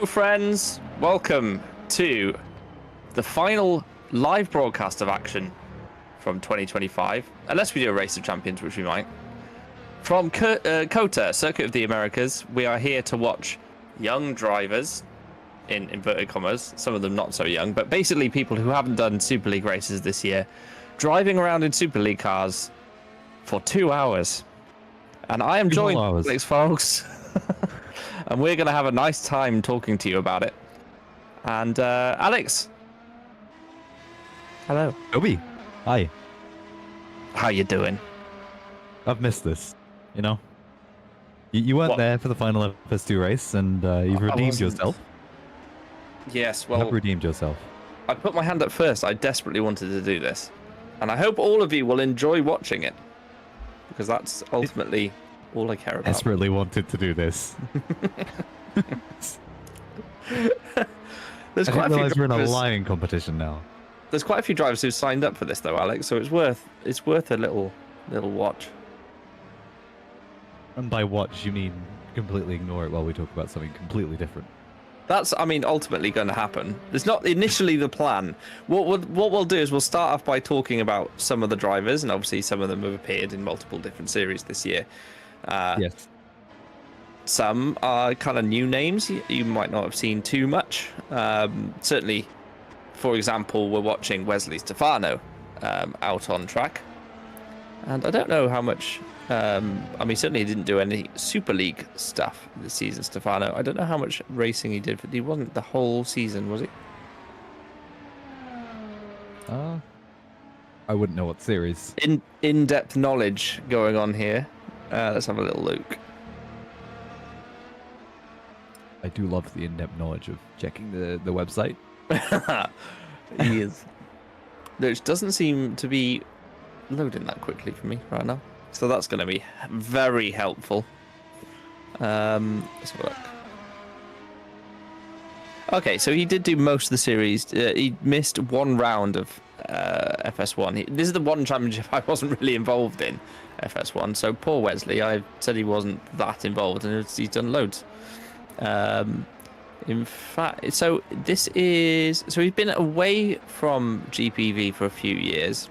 Friends, welcome to the final live broadcast of action from 2025, unless we do a Race of Champions, which we might. From COTA, Circuit of the Americas, we are here to watch young drivers, in inverted commas, some of them not so young, but basically people who haven't done Super League races this year, driving around in Super League cars for 2 hours. And I am joined by Alex Foulkes. And we're going to have a nice time talking to you about it. And Alex. Hello. Toby. Hi. How you doing? I've missed this, you know. You weren't there for the final FS2 race, and you've redeemed yourself. Yes, well... You've redeemed yourself. I put my hand up first. I desperately wanted to do this. And I hope all of you will enjoy watching it. Because that's ultimately... all I care about. Desperately wanted to do this. There's I quite didn't a realize few we're in a drivers, lying competition now. There's quite a few drivers who signed up for this though, Alex. So it's worth a little watch. And by watch, you mean completely ignore it while we talk about something completely different. That's, I mean, ultimately going to happen. It's not initially the plan. What we'll do is we'll start off by talking about some of the drivers, and obviously some of them have appeared in multiple different series this year. Yes. Some are kind of new names you might not have seen too much. Certainly, for example, we're watching Wesley Stefano out on track. And I don't know how much... I mean, certainly he didn't do any Super League stuff this season, Stefano. I don't know how much racing he did, but he wasn't the whole season, was he? I wouldn't know what series. In-depth knowledge going on here. Let's have a little look. I do love the in-depth knowledge of checking the website. He is. Which doesn't seem to be loading that quickly for me right now. So that's going to be very helpful. Let's have a look. Okay, so he did do most of the series. He missed one round of FS1. This is the one championship I wasn't really involved in, FS1. So poor Wesley, I said he wasn't that involved, and he's done loads. In fact, so this is... So he's been away from GPV for a few years.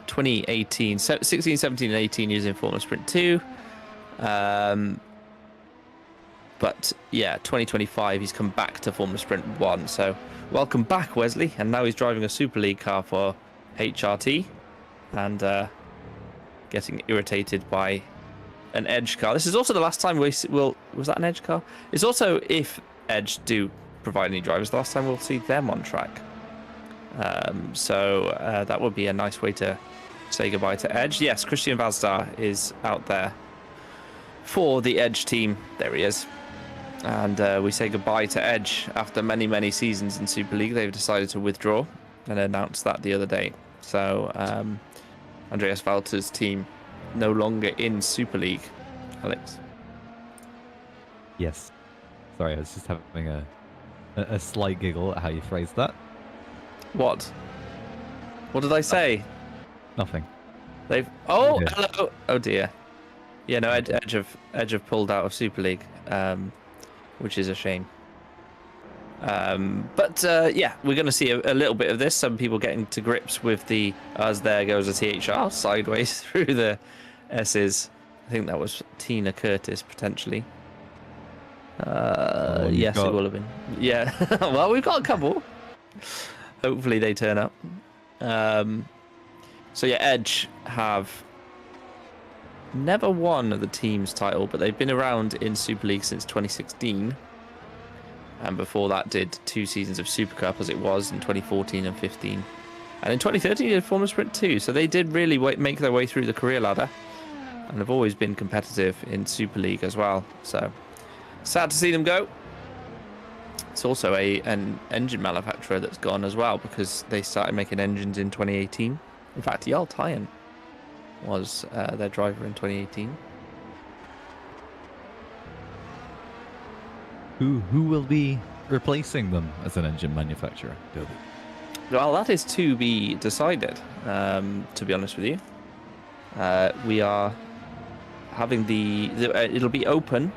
2018, 16, 17, and 18 years in Formula Sprint 2. But yeah, 2025 he's come back to Formula Sprint 1. So welcome back, Wesley. And now he's driving a Super League car for HRT and getting irritated by an Edge car. This is also the last time was that an Edge car? It's also, if Edge do provide any drivers, the last time we'll see them on track. So that would be a nice way to say goodbye to Edge. Yes, Christian Vazdar is out there for the Edge team. There he is. And we say goodbye to Edge after many, many seasons in Super League. They've decided to withdraw and announced that the other day. So Andreas Valter's team no longer in Super League. Alex? Yes. Sorry, I was just having a slight giggle at how you phrased that. What? What did I say? Nothing. They've... Oh, hello. Oh dear. Yeah, no, Edge have pulled out of Super League, which is a shame. But yeah, we're going to see a little bit of this. Some people getting to grips with the as there goes a THR sideways through the S's. I think that was Tina Curtis potentially. Yes, it will have been. Yeah. Well, we've got a couple. Hopefully they turn up. So yeah, Edge have never won the team's title, but they've been around in Super League since 2016. And before that did 2 seasons of Super Cup as it was in 2014 and 15. And in 2013 they did Formula Sprint 2. So they did really make their way through the career ladder. And have always been competitive in Super League as well. So sad to see them go. It's also an engine manufacturer that's gone as well because they started making engines in 2018. In fact, Jarl Tyen was their driver in 2018. Who will be replacing them as an engine manufacturer, Toby? Well, that is to be decided, to be honest with you. We are having it'll be open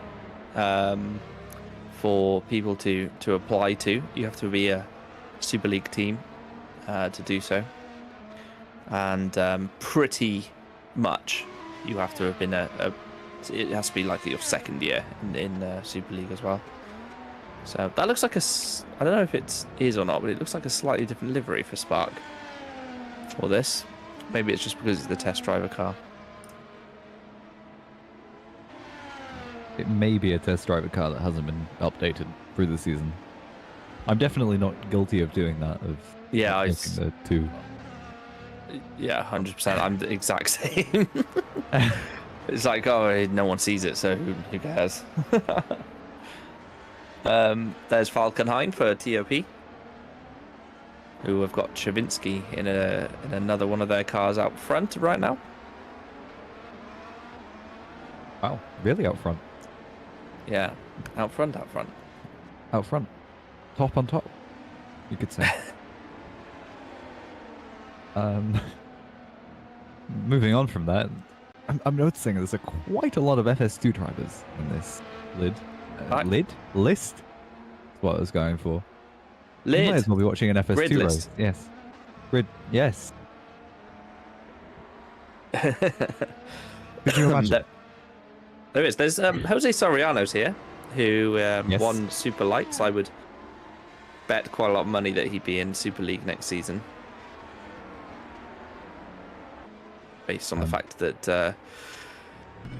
for people to apply to. You have to be a Super League team to do so, and pretty much you have to have been it has to be like your second year in Super League as well. So that looks like I don't know if it is or not, but it looks like a slightly different livery for Spark for this. Maybe it's just because it's the test driver car. It may be a test driver car that hasn't been updated through the season. I'm definitely not guilty of doing that. Yeah, the two. Yeah, 100%. I'm the exact same. It's like, oh, no one sees it, so who cares? There's Falkenhayn for TOP, who have got Chavinsky in another one of their cars out front right now. Wow, really out front? Yeah, out front. Out front. Top on top, you could say. Moving on from that, I'm noticing there's quite a lot of FS2 drivers in this list. That's what I was going for. You might as well be watching an FS2 Grid race. list. Yes. Grid. Yes. Could you imagine? There is. There's Jose Soriano's here, who won Super Lights. I would bet quite a lot of money that he'd be in Super League next season, based on the fact that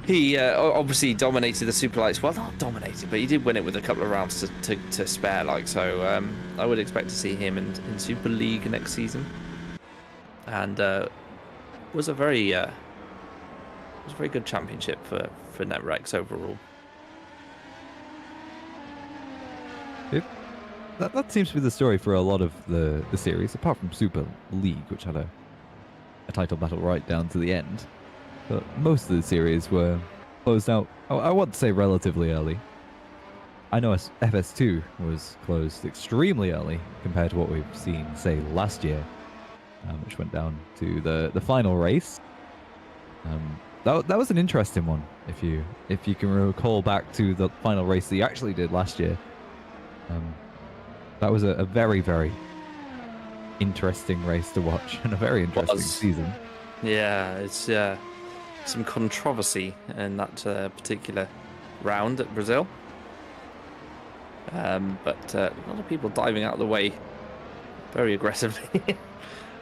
he obviously dominated the Super Lights. Well, not dominated, but he did win it with a couple of rounds to spare. So I would expect to see him in Super League next season. And was a very good championship for NetRex overall. That seems to be the story for a lot of the series, apart from Super League, which had a title battle right down to the end. But most of the series were closed out, I want to say relatively early. I know FS2 was closed extremely early compared to what we've seen, say, last year, which went down to the final race. That was an interesting one, if you can recall back to the final race that you actually did last year. That was a very, very interesting race to watch and a very interesting season. Yeah, it's some controversy in that particular round at Brazil. But a lot of people diving out of the way very aggressively.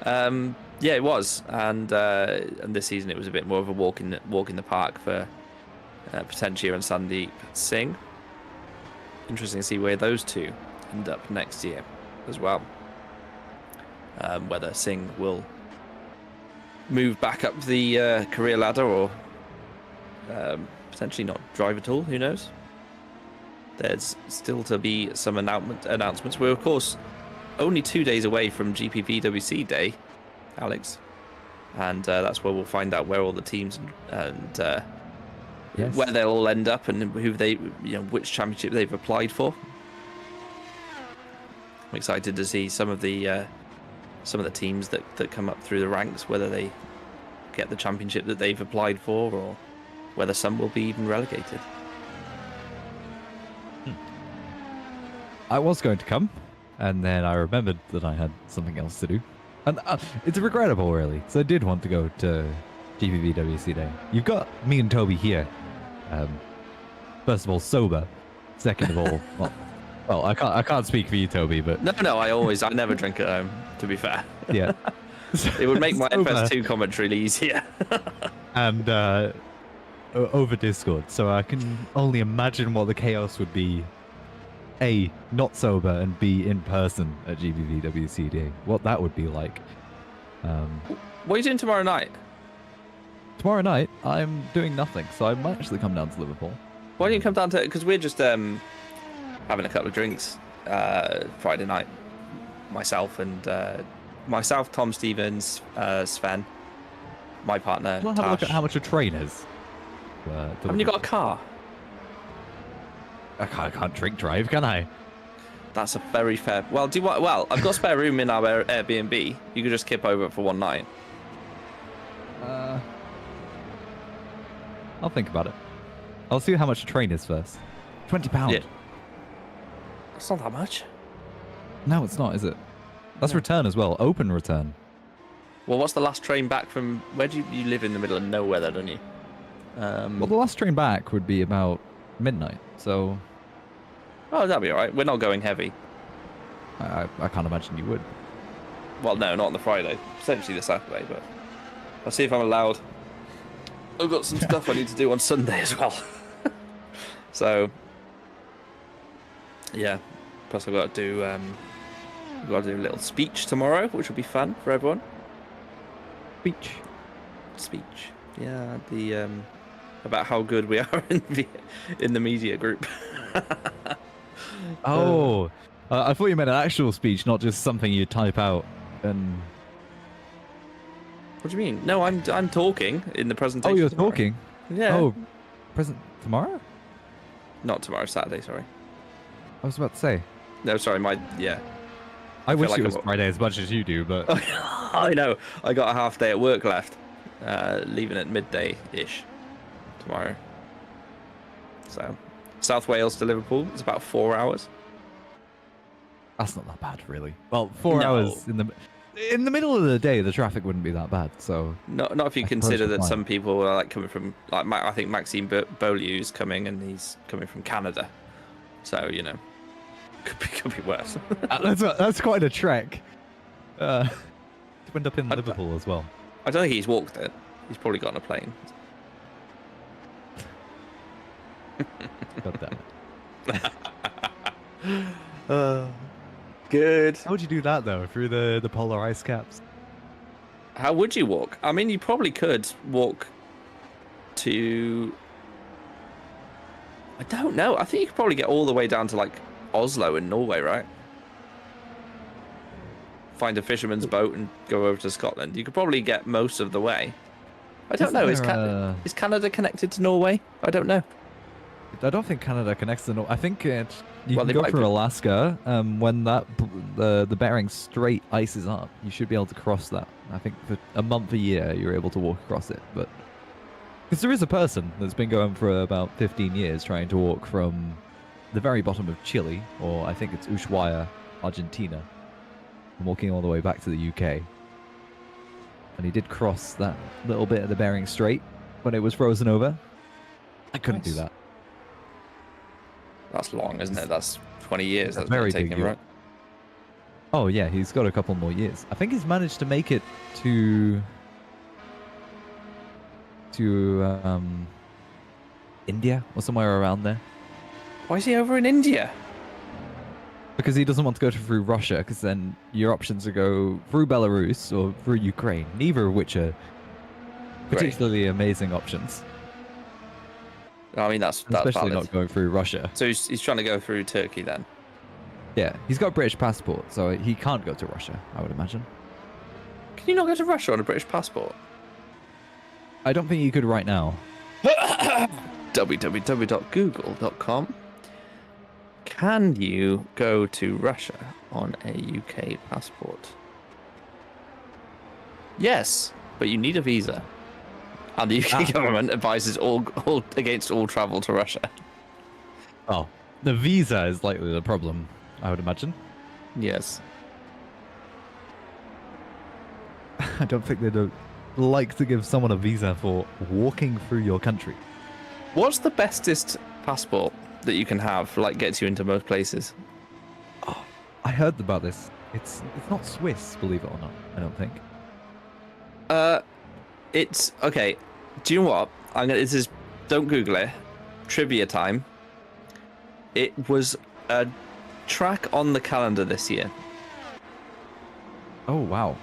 Yeah, it was, and this season it was a bit more of a walk in the park for Potentia and Sandeep Singh. Interesting to see where those two end up next year as well. Whether Singh will move back up the career ladder or potentially not drive at all, who knows? There's still to be some announcements. We're, of course, only 2 days away from GPVWC Day, Alex, and that's where we'll find out where all the teams and where they'll all end up and who which championship they've applied for. I'm excited to see some of the teams that come up through the ranks, whether they get the championship that they've applied for or whether some will be even relegated. I was going to come, and then I remembered that I had something else to do. And it's regrettable, really, because I did want to go to GPVWC Day. You've got me and Toby here. First of all, sober. Second of all, well, I can't speak for you, Toby, but... No, I never drink at home, to be fair. Yeah. It would make my FS2 commentary easier. And over Discord, so I can only imagine what the chaos would be. A, not sober, and B, in person at GPVWC Day. What that would be like. What are you doing tomorrow night? Tomorrow night, I'm doing nothing, so I might actually come down to Liverpool. Why don't you come down to... Because we're just having a couple of drinks Friday night. Myself, Tom Stevens, Sven, my partner, Do you want to have a look at how much a train is? Haven't you got a car? I can't drink drive, can I? That's a very fair... Well, do you want... Well, I've got spare room in our Airbnb. You could just kip over for one night. I'll think about it. I'll see how much a train is first. £20. Yeah. It's not that much. No, it's not, is it? That's No. return as well. Open return. Well, what's the last train back from? Where do you live in the middle of nowhere, though, don't you? Well, the last train back would be about midnight, so Oh, that'll be all right. We're not going heavy. I can't imagine you would. Well, no, not on the Friday. Potentially the Saturday, but I'll see if I'm allowed. I've got some stuff I need to do on Sunday as well. So, yeah. Plus, I've got to do a little speech tomorrow, which will be fun for everyone. Speech. Yeah, the about how good we are in the media group. Oh, I thought you meant an actual speech, not just something you type out. And What do you mean? No, I'm talking in the presentation. oh, you're tomorrow. talking. Yeah. Oh, present tomorrow? Not tomorrow, Saturday. Sorry. I was about to say. No, sorry. Yeah. I wish like it was I'm- Friday as much as you do, but I know. I got a half day at work left. Leaving at midday-ish tomorrow. So, South Wales to Liverpool is about 4 hours. that's not that bad, really. Well, 4 No. hours in the middle of the day, the traffic wouldn't be that bad. So Not if you I suppose consider we're that fine. some people are like coming from like I think Maxime Beaulieu's coming and he's coming from Canada, so could be worse. that's quite a trek. To end up in I- Liverpool as well. I don't think he's walked it. He's probably got on a plane. God damn it. Good. How would you do that though? Through the polar ice caps? How would you walk? I mean, you probably could walk to. I don't know. I think you could probably get all the way down to like Oslo in Norway, right? Find a fisherman's boat and go over to Scotland. You could probably get most of the way. I don't know. Is Canada connected to Norway? I don't know. I don't think Canada connects to North. I think you Well, can they go might through be- Alaska. When the Bering Strait ices up, you should be able to cross that. I think for a month a year you're able to walk across it. But because there is a person that's been going for about 15 years trying to walk from the very bottom of Chile, or I think it's Ushuaia, Argentina, and walking all the way back to the UK. And he did cross that little bit of the Bering Strait when it was frozen over. I couldn't do Nice. that. That's long, isn't it? That's 20 years. It's a That's very taking big him, year. right? Oh yeah, he's got a couple more years. I think he's managed to make it to India or somewhere around there, Why is he over in India? because he doesn't want to go through Russia, because then your options are go through Belarus or through Ukraine, neither of which are Great. particularly amazing options, I mean, that's especially valid. not going through Russia. So he's trying to go through Turkey then. Yeah, he's got a British passport, so he can't go to Russia, I would imagine. Can you not go to Russia on a British passport? I don't think you could right now. www.google.com. Can you go to Russia on a UK passport? Yes, but you need a visa. And the UK government advises all against all travel to Russia. Oh, the visa is likely the problem, I would imagine. Yes. I don't think they'd like to give someone a visa for walking through your country. What's the bestest passport that you can have, like gets you into most places? I heard about this. It's not Swiss, believe it or not. I don't think. It's okay. Do you know what? This is don't Google it. Trivia time. It was a track on the calendar this year. Oh wow.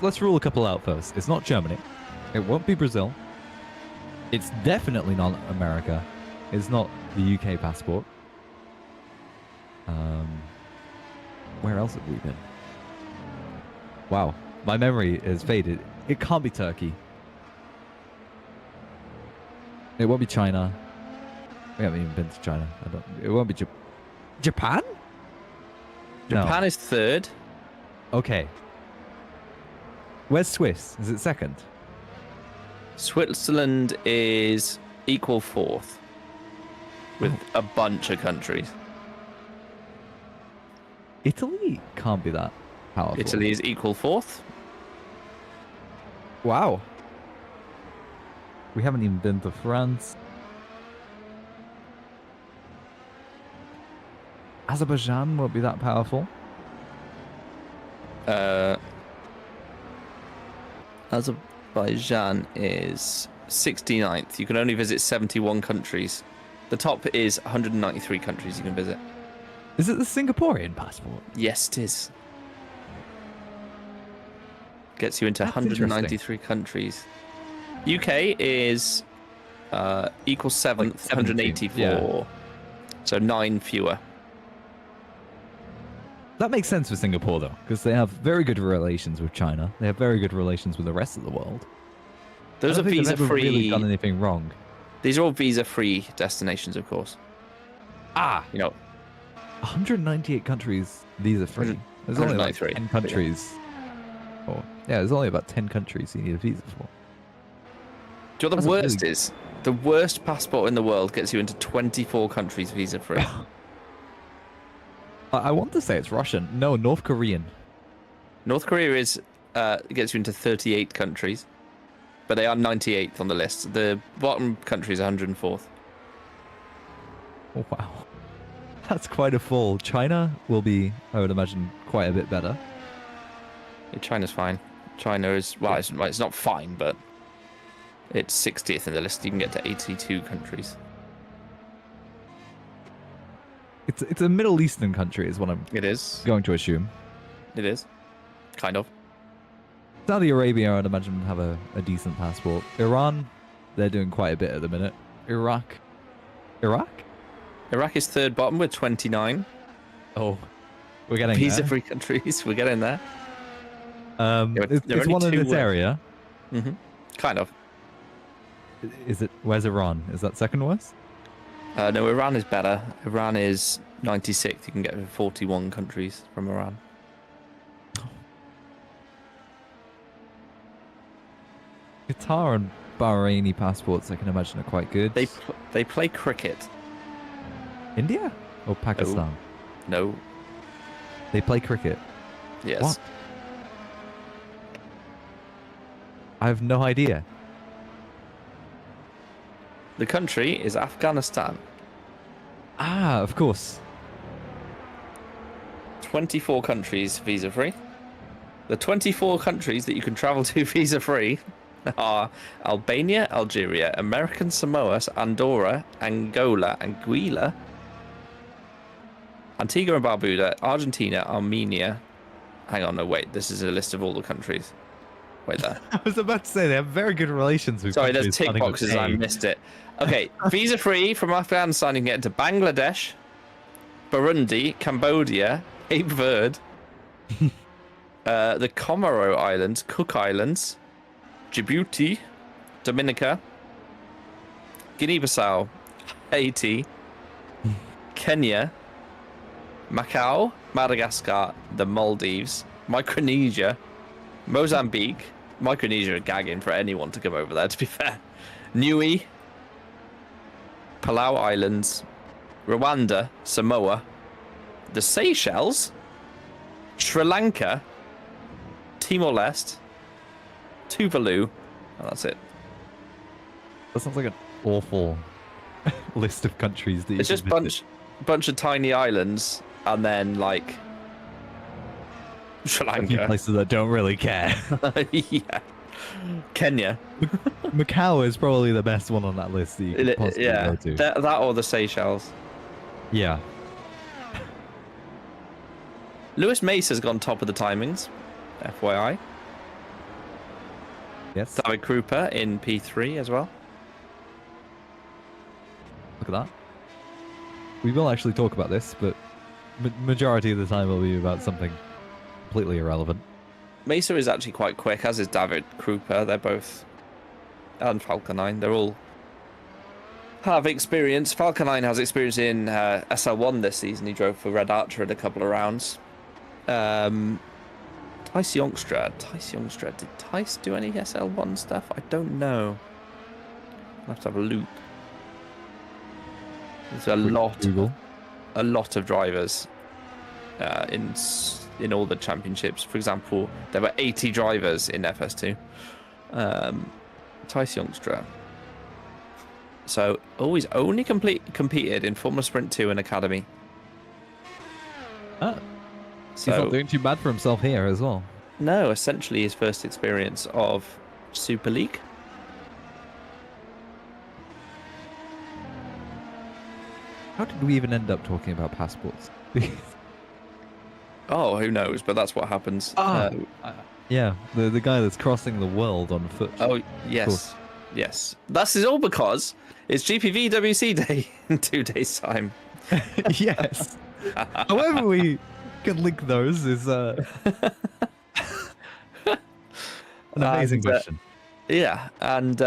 Let's rule a couple out first. It's not Germany. It won't be Brazil. It's definitely not America. It's not the UK passport. Where else have we been? Wow, my memory is faded. It can't be Turkey. It won't be China. We haven't even been to China. It won't be Japan? No. Japan is third. Okay. Where's Swiss? Is it second? Switzerland is equal fourth. with a bunch of countries. Italy can't be that powerful. Italy is equal fourth. Wow. We haven't even been to France. Azerbaijan won't be that powerful. Azerbaijan is 69th. You can only visit 71 countries. The top is 193 countries you can visit. Is it the Singaporean passport? Yes, it is. Gets you into That's 193 countries. UK is equals 7th, Like 184. yeah. So 9 fewer. That makes sense for Singapore, though, because they have very good relations with China. They have very good relations with the rest of the world. Those I are don't think they've ever visa-free. really done anything wrong. These are all visa-free destinations, of course. You know, 198 countries visa-free. There's only like 193, 10 countries. Oh, yeah, there's only about 10 countries you need a visa for. do you know what That's the a worst really- is? The worst passport in the world gets you into 24 countries visa-free. I want to say it's Russian. No, North Korean. North Korea is gets you into 38 countries, but they are 98th on the list. The bottom country is 104th. Oh, wow. That's quite a fall. China will be, I would imagine, quite a bit better. Yeah, China's fine. China is it's not fine, but it's 60th in the list. You can get to 82 countries. It's a Middle Eastern country, is what I'm It is. going to assume. It is. Kind of. Saudi Arabia, I'd imagine, have a decent passport. Iran, they're doing quite a bit at the minute. Iraq? Iraq is third bottom with 29 Oh, we're getting visa-free countries. We're getting there. there. there are It's only one in two this left. area. Kind of. Is it? Where's Iran? Is that second worst? No, Iran is better. Iran is 96th. You can get to 41 countries from Iran. Qatar and Bahraini passports, I can imagine, are quite good. They play cricket. India or Pakistan? No. They play cricket. Yes. What? I have no idea. The country is Afghanistan. Ah, of course. 24 countries visa-free. The 24 countries that you can travel to visa-free are Albania, Algeria, American Samoa, Andorra, Angola, Anguilla, Antigua and Barbuda, Argentina, Armenia. Hang on, no, wait. This is a list of all the countries. Wait there. I was about to say they have very good relations with. Sorry, there's countries tick starting with boxes. A. I missed it. Okay, visa-free from Afghanistan. You can get into Bangladesh, Burundi, Cambodia, Cape Verde, the Comoro Islands, Cook Islands, Djibouti, Dominica, Guinea-Bissau, Haiti, Kenya, Macau, Madagascar, the Maldives, Micronesia, Mozambique. Micronesia are gagging for anyone to come over there, to be fair. Niue, Palau Islands, Rwanda, Samoa, the Seychelles, Sri Lanka, Timor-Leste, Tuvalu, and that's it. That sounds like an awful list of countries that you It's just should visit. bunch of tiny islands, and then like Sri A few Lanka. places that don't really care. Yeah. Kenya. Macau is probably the best one on that list that you could possibly Yeah, go to. that or the Seychelles. Yeah. Lewis Mace gone top of the timings, FYI. Yes. David Krupa in P3 as well. Look at that. We will actually talk about this, but majority of the time will be about something completely irrelevant. Mesa is actually quite quick, as is David Krupa. They're both, and Falconine. They're all have experience. Falconine has experience in SL1 this season. He drove for Red Archer in a couple of rounds. Tice Youngstra. Did Tice do any SL1 stuff? I don't know. I'll have to have a look. There's Google. a lot of drivers in all the championships. For example, there were 80 drivers in FS2. Thijs Jongstra. So always only competed in Formula Sprint 2 and Academy. Ah, So he's not doing too bad for himself here as well. no, essentially his first experience of Superleague. How did we even end up talking about passports? Oh, who knows? But that's what happens. Yeah, the guy that's crossing the world on foot. Oh, yes. Yes. This is all because it's GPVWC Day in 2 days' time. Yes. However we can link those is an amazing question. Yeah, and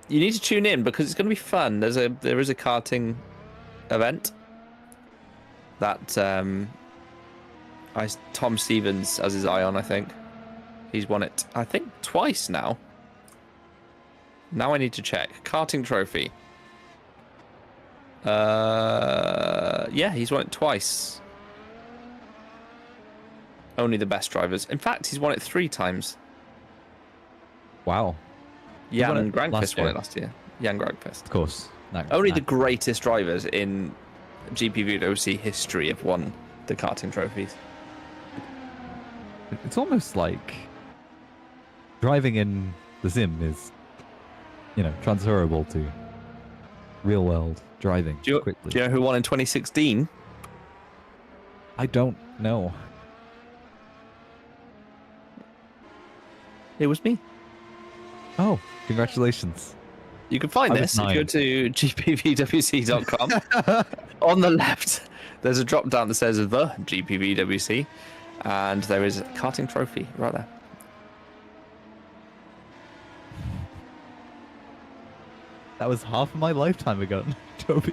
you need to tune in because it's going to be fun. There is a karting event that Tom Stevens has his eye on. I think he's won it. I think twice now. Now I need to check karting trophy. Yeah, he's won it twice. Only the best drivers. In fact, he's won it 3 times. Wow. Jan Grankvist won it last year. Jan Grankvist. Of course. Only the greatest drivers in GPVWC history have won the karting trophies. It's almost like driving in the sim is, transferable to real world driving quickly. Do you know who won in 2016? I don't know. It was me. Oh, congratulations. You can find this if you go to gpvwc.com. On the left, there's a drop down that says the GPVWC, and there is a karting trophy right there. That was half of my lifetime ago, Toby.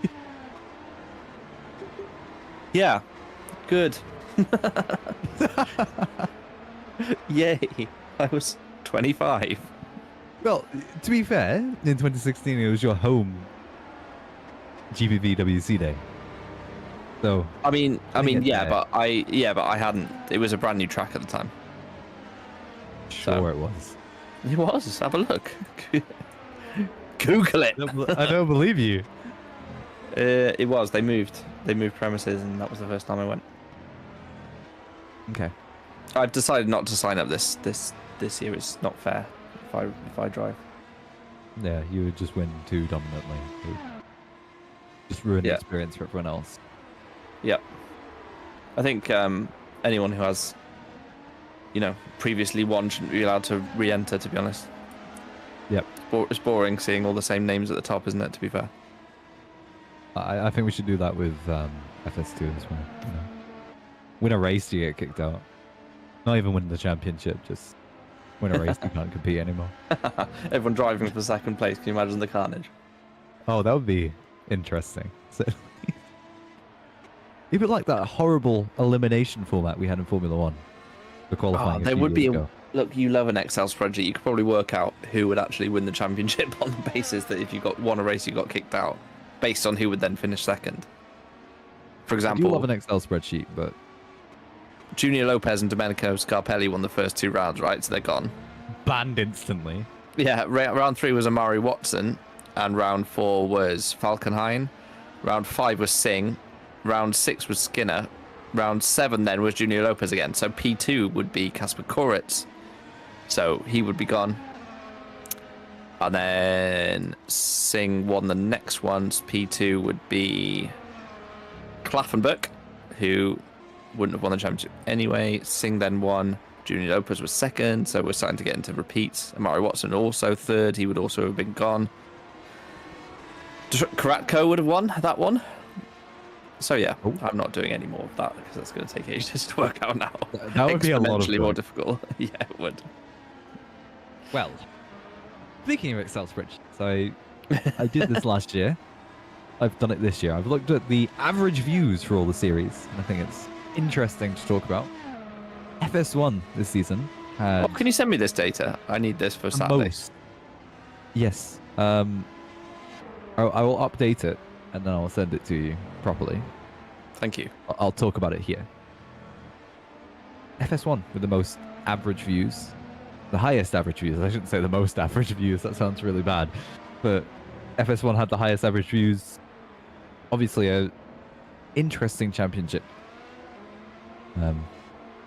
Yeah, good. Yay, I was 25. Well, to be fair, in 2016 it was your home GPVWC day. So I mean, but I hadn't. It was a brand new track at the time. Sure, it was. It was. Have a look. Google it. I don't believe you. It was. They moved premises, and that was the first time I went. Okay. I've decided not to sign up this year. It's not fair if I drive. Yeah, you would just win too dominantly. It would just ruin the experience for everyone else. Yep. I think anyone who has, previously won shouldn't be allowed to re-enter. To be honest. Yep. It's boring seeing all the same names at the top, isn't it? To be fair. I think we should do that with FS2 as well. Win a race, you get kicked out. Not even win the championship, just win a race, you can't compete anymore. Everyone driving for second place. Can you imagine the carnage? Oh, that would be interesting. So, even like that horrible elimination format we had in Formula 1. The qualifying. There would be look, you love an Excel spreadsheet. You could probably work out who would actually win the championship on the basis that if you won a race, you got kicked out, based on who would then finish second. For example, I do love an Excel spreadsheet, but Junior Lopez and Domenico Scarpelli won the first 2 rounds, right? So they're gone. Banned instantly. Yeah, round 3 was Amari Watson, and round 4 was Falkenhayn. Round 5 was Singh. Round 6 was Skinner. Round 7 then was Junior Lopez again. So P2 would be Kasper Koritz. So he would be gone. And then Singh won the next ones. P2 would be Klaffenberg, who wouldn't have won the championship anyway. Singh then won. Junior Lopez was second, so we're starting to get into repeats. Amari Watson also third. He would also have been gone. Karatko would have won that one. So yeah, I'm not doing any more of that because that's going to take ages to work out now. That would be a lot of more difficult. Yeah, it would. Well, speaking of Excel spreadsheets, I did this last year. I've done it this year. I've looked at the average views for all the series, and I think it's interesting to talk about. FS1 this season had... can you send me this data? I need this for Saturday. Yes. I will update it and then I'll send it to you properly. Thank you. I'll talk about it here. FS1 with the most average views. The highest average views. I shouldn't say the most average views. That sounds really bad. But FS1 had the highest average views. Obviously, a interesting championship.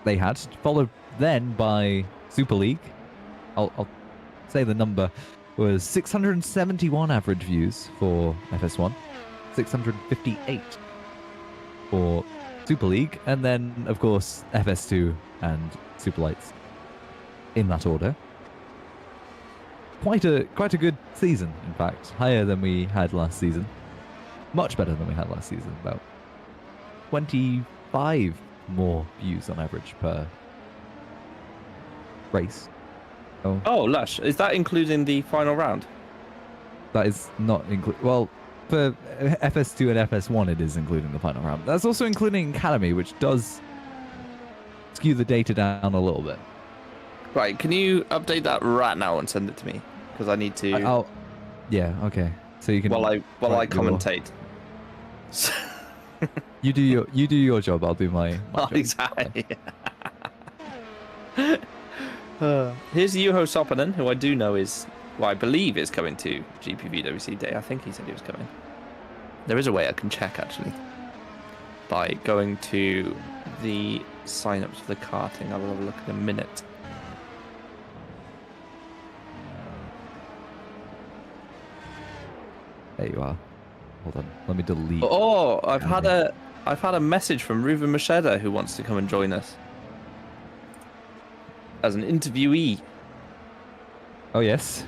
They had followed then by Super League. I'll say the number was 671 average views for FS1, 658 for Super League, and then of course FS2 and Super Lights in that order. Quite a good season, in fact, higher than we had last season. Much better than we had last season. About 25 more views on average per race. Oh, lush. Is that including the final round? That is not include. Well, for FS2 and FS1, it is including the final round. That's also including Academy, which does skew the data down a little bit. Right. Can you update that right now and send it to me? Because I need to. Yeah. Okay. So you can. While I commentate. You do your job. I'll do my job. Exactly. Here's Juho Sopanen, who I do know is, well, I believe is coming to GPVWC Day. I think he said he was coming. There is a way I can check, actually, by going to the sign-ups for the karting. I will have a look in a minute. There you are. Hold on. Let me delete. Oh, I've had a message from Ruven Macheda who wants to come and join us as an interviewee. Oh, yes.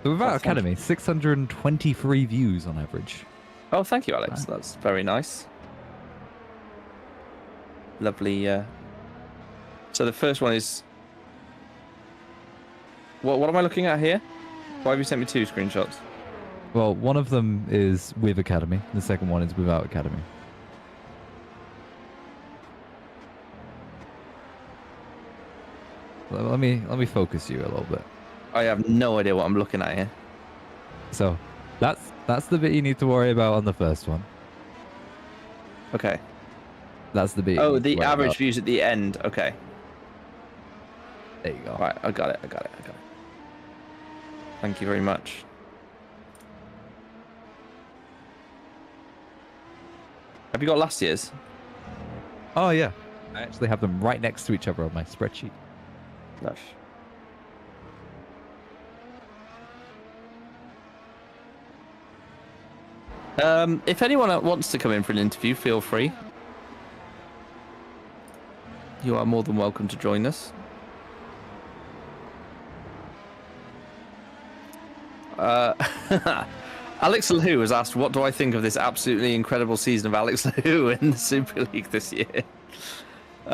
So without Academy, 623 views on average. Oh, thank you, Alex. That's very nice. Lovely. So the first one is... What am I looking at here? Why have you sent me two screenshots? Well, one of them is with Academy. The second one is without Academy. Let me focus you a little bit. I have no idea what I'm looking at here. So, that's the bit you need to worry about on the first one. Okay. That's the bit. Oh, the average views at the end. Okay. There you go. Right, I got it. Thank you very much. Have you got last year's? Oh yeah, I actually have them right next to each other on my spreadsheet. Lush. If anyone wants to come in for an interview, feel free. You are more than welcome to join us. Alex Lahu has asked, what do I think of this absolutely incredible season of Alex Lahu in the Super League this year? Do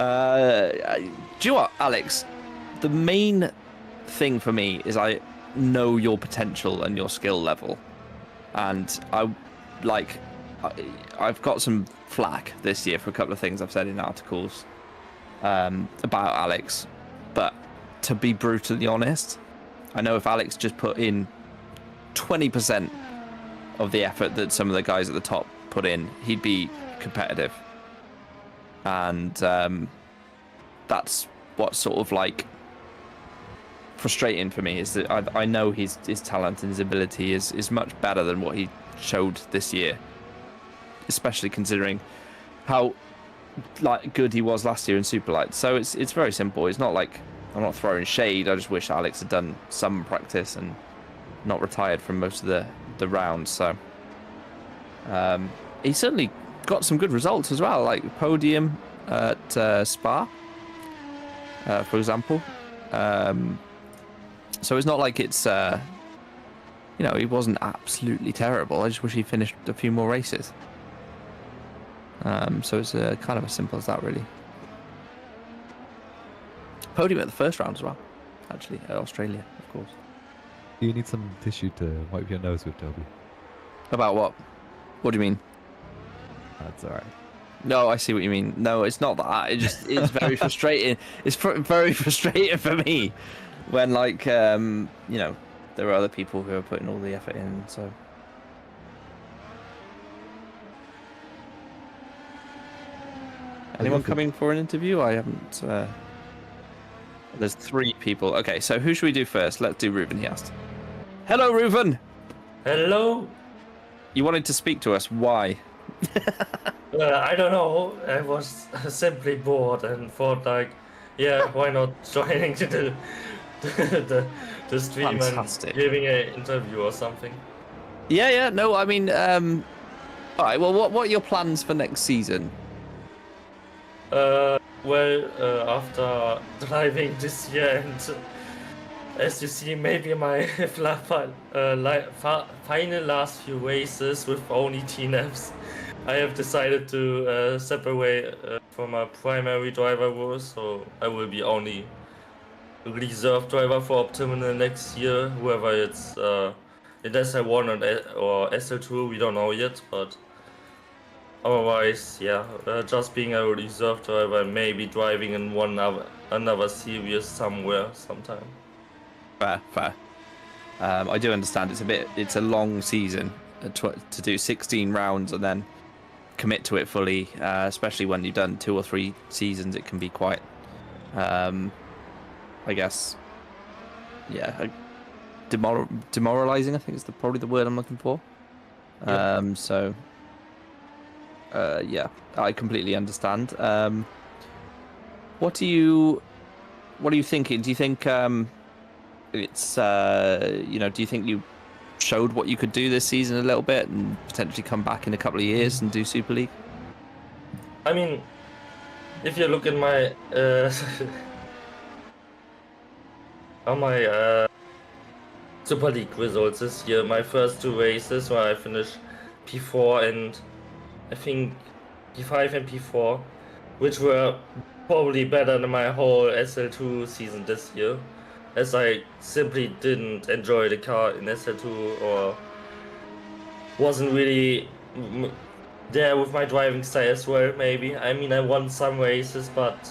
you know what, Alex? The main thing for me is I know your potential and your skill level. And I've got some flack this year for a couple of things I've said in articles about Alex. But to be brutally honest, I know if Alex just put in 20% of the effort that some of the guys at the top put in, he'd be competitive. And that's what's sort of like frustrating for me, is that I know his talent and his ability is much better than what he showed this year, especially considering how good he was last year in Super Light. So it's very simple. It's not like I'm not throwing shade. I just wish Alex had done some practice and not retired from most of the rounds. So he certainly got some good results as well, like podium at Spa, for example. So it's not like it's he wasn't absolutely terrible. I just wish he finished a few more races. So it's kind of as simple as that, really. Podium at the first round as well, actually, at Australia, of course. You need some tissue to wipe your nose with, Toby. About what? What do you mean? That's all right. No, I see what you mean. No, it's not that. It's very frustrating. It's very frustrating for me when, there are other people who are putting all the effort in. So. Anyone coming for an interview? I haven't. There's 3 people. Okay, so who should we do first? Let's do Reuven, he asked. Hello, Reuven! Hello. You wanted to speak to us. Why? I don't know. I was simply bored and thought like, yeah, why not joining to the stream Fantastic. and giving an interview or something. Yeah. No, I mean, all right. Well, what are your plans for next season? After driving this year and as you see, maybe my final last few races with only TNFs, I have decided to step away from a primary driver role, so I will be only reserve driver for Optimal next year, whoever it's in SL1 or SL2, we don't know yet, but otherwise, yeah, just being a reserve driver and maybe driving in another series somewhere sometime. Fair. I do understand it's a long season to do 16 rounds and then commit to it fully, especially when you've done 2 or 3 seasons. It can be quite, I guess, yeah, demoralizing. I think is probably the word I'm looking for. Yep. Yeah, I completely understand. What are you thinking? Do you think it's do you think you showed what you could do this season a little bit and potentially come back in a couple of years and do Super League? I mean, if you look at my on my Super League results this year, my first 2 races where I finished P4 and I think P5 and P4, which were probably better than my whole SL2 season this year, as I simply didn't enjoy the car in SL2 or wasn't really there with my driving style as well, maybe. I mean, I won some races, but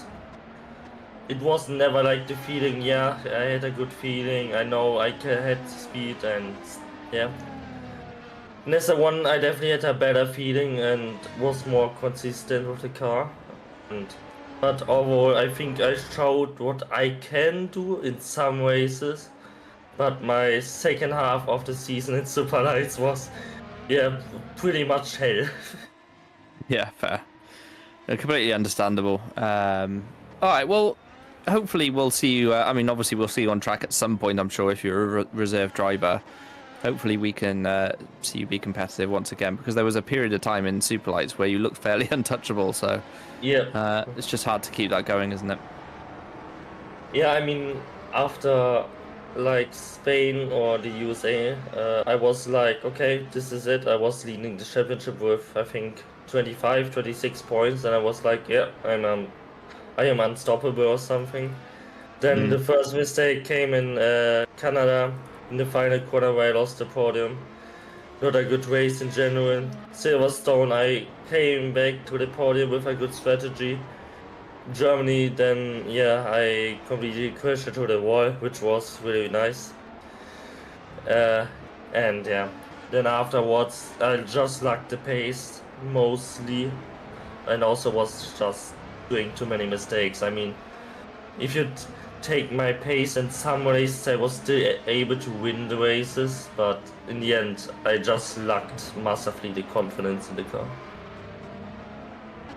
it was never like the feeling, yeah, I had a good feeling, I know I had speed and yeah. In SL1 I definitely had a better feeling and was more consistent with the car. But overall I think I showed what I can do in some races. But my second half of the season in Super Lights was, yeah, pretty much hell. Yeah, fair. Completely understandable. All right, well, hopefully we'll see you. I mean, obviously we'll see you on track at some point, I'm sure, if you're a reserve driver. Hopefully we can see you be competitive once again, because there was a period of time in Super Lights where you looked fairly untouchable. So Yeah. it's just hard to keep that going, isn't it? Yeah, I mean, after like Spain or the USA, I was like, okay, this is it. I was leading the championship with, I think, 25, 26 points, and I was like, yeah, I am unstoppable or something. Then the first mistake came in Canada in the final quarter where I lost the podium. Not a good race in general. Silverstone, I came back to the podium with a good strategy. Germany, then yeah, I completely crashed into the wall, which was really nice. And yeah, then afterwards I just lacked the pace mostly, and also was just doing too many mistakes. I mean, if you take my pace in some races, I was still able to win the races, but in the end I just lacked massively the confidence in the car.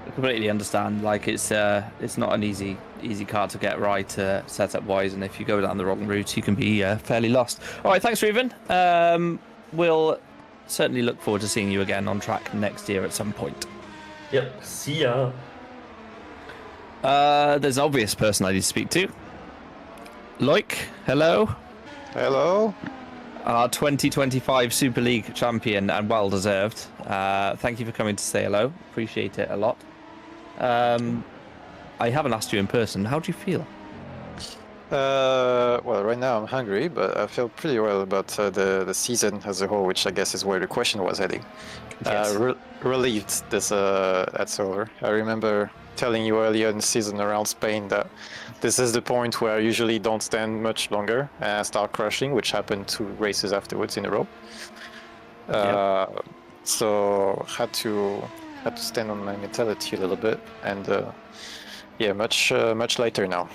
I completely understand. Like it's not an easy car to get right setup wise, and if you go down the wrong route, you can be fairly lost. All right, thanks, Reuven. We'll certainly look forward to seeing you again on track next year at some point. Yep, see ya. There's an obvious person I need to speak to. Loic, hello. Hello. Our 2025 Super League champion, and well deserved. Thank you for coming to say hello. Appreciate it a lot. I haven't asked you in person. How do you feel? Well, right now I'm hungry, but I feel pretty well about the season as a whole, which I guess is where the question was heading. Yes. Relieved that's over. I remember telling you earlier in the season around Spain that this is the point where I usually don't stand much longer and I start crushing, which happened 2 races afterwards in a row. So had to stand on my mentality a little bit, and yeah, much lighter now.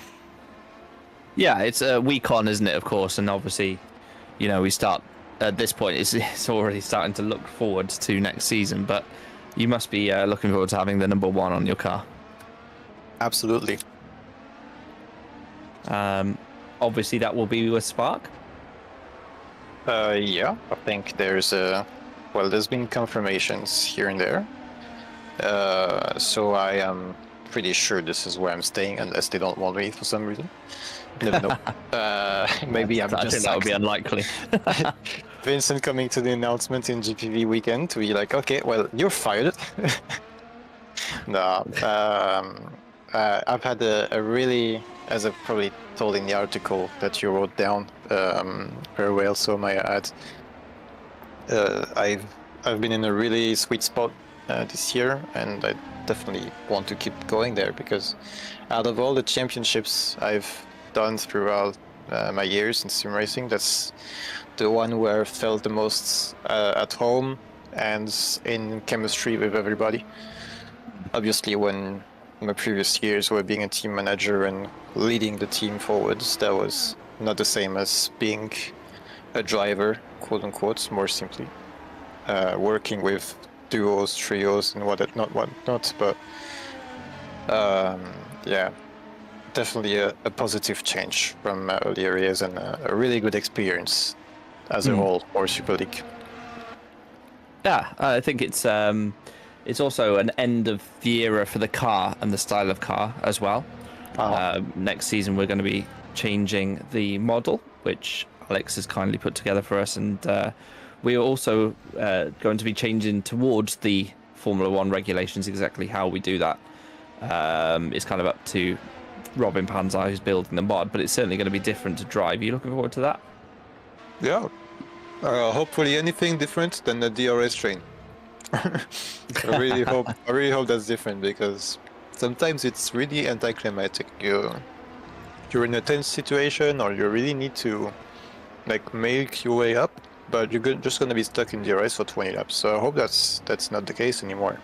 Yeah, it's a week on, isn't it? Of course, and obviously, we start at this point. It's already starting to look forward to next season. But you must be looking forward to having the number 1 on your car. Absolutely. Obviously, that will be with Spark. Yeah, I think there's been confirmations here and there. So I am pretty sure this is where I'm staying, unless they don't want me for some reason. Never know. Maybe I'm I just think that would be unlikely. Vincent coming to the announcement in GPV weekend to be like, okay, well, you're fired. No, I've had a really, as I've probably told in the article that you wrote down very well, so my ad, I've been in a really sweet spot this year, and I definitely want to keep going there, because out of all the championships I've done throughout my years in sim racing, that's the one where I felt the most at home and in chemistry with everybody. Obviously, when my previous years were being a team manager and leading the team forwards, that was not the same as being a driver, quote unquote, more simply. Working with duos, trios, and whatnot, but yeah, definitely a positive change from earlier years, and a really good experience as a whole for Super League. Yeah, I think it's also an end of the era for the car and the style of car as well. Next season we're going to be changing the model, which Alex has kindly put together for us, and we are also going to be changing towards the Formula 1 regulations. Exactly how we do that is kind of up to Robin Panzai, who's building the mod, but it's certainly going to be different to drive. Are you looking forward to that? Yeah, hopefully anything different than the DRS train. I really hope that's different, because sometimes it's really anticlimactic. You're in a tense situation, or you really need to make your way up, but you're just gonna be stuck in DRS for 20 laps. So I hope that's not the case anymore.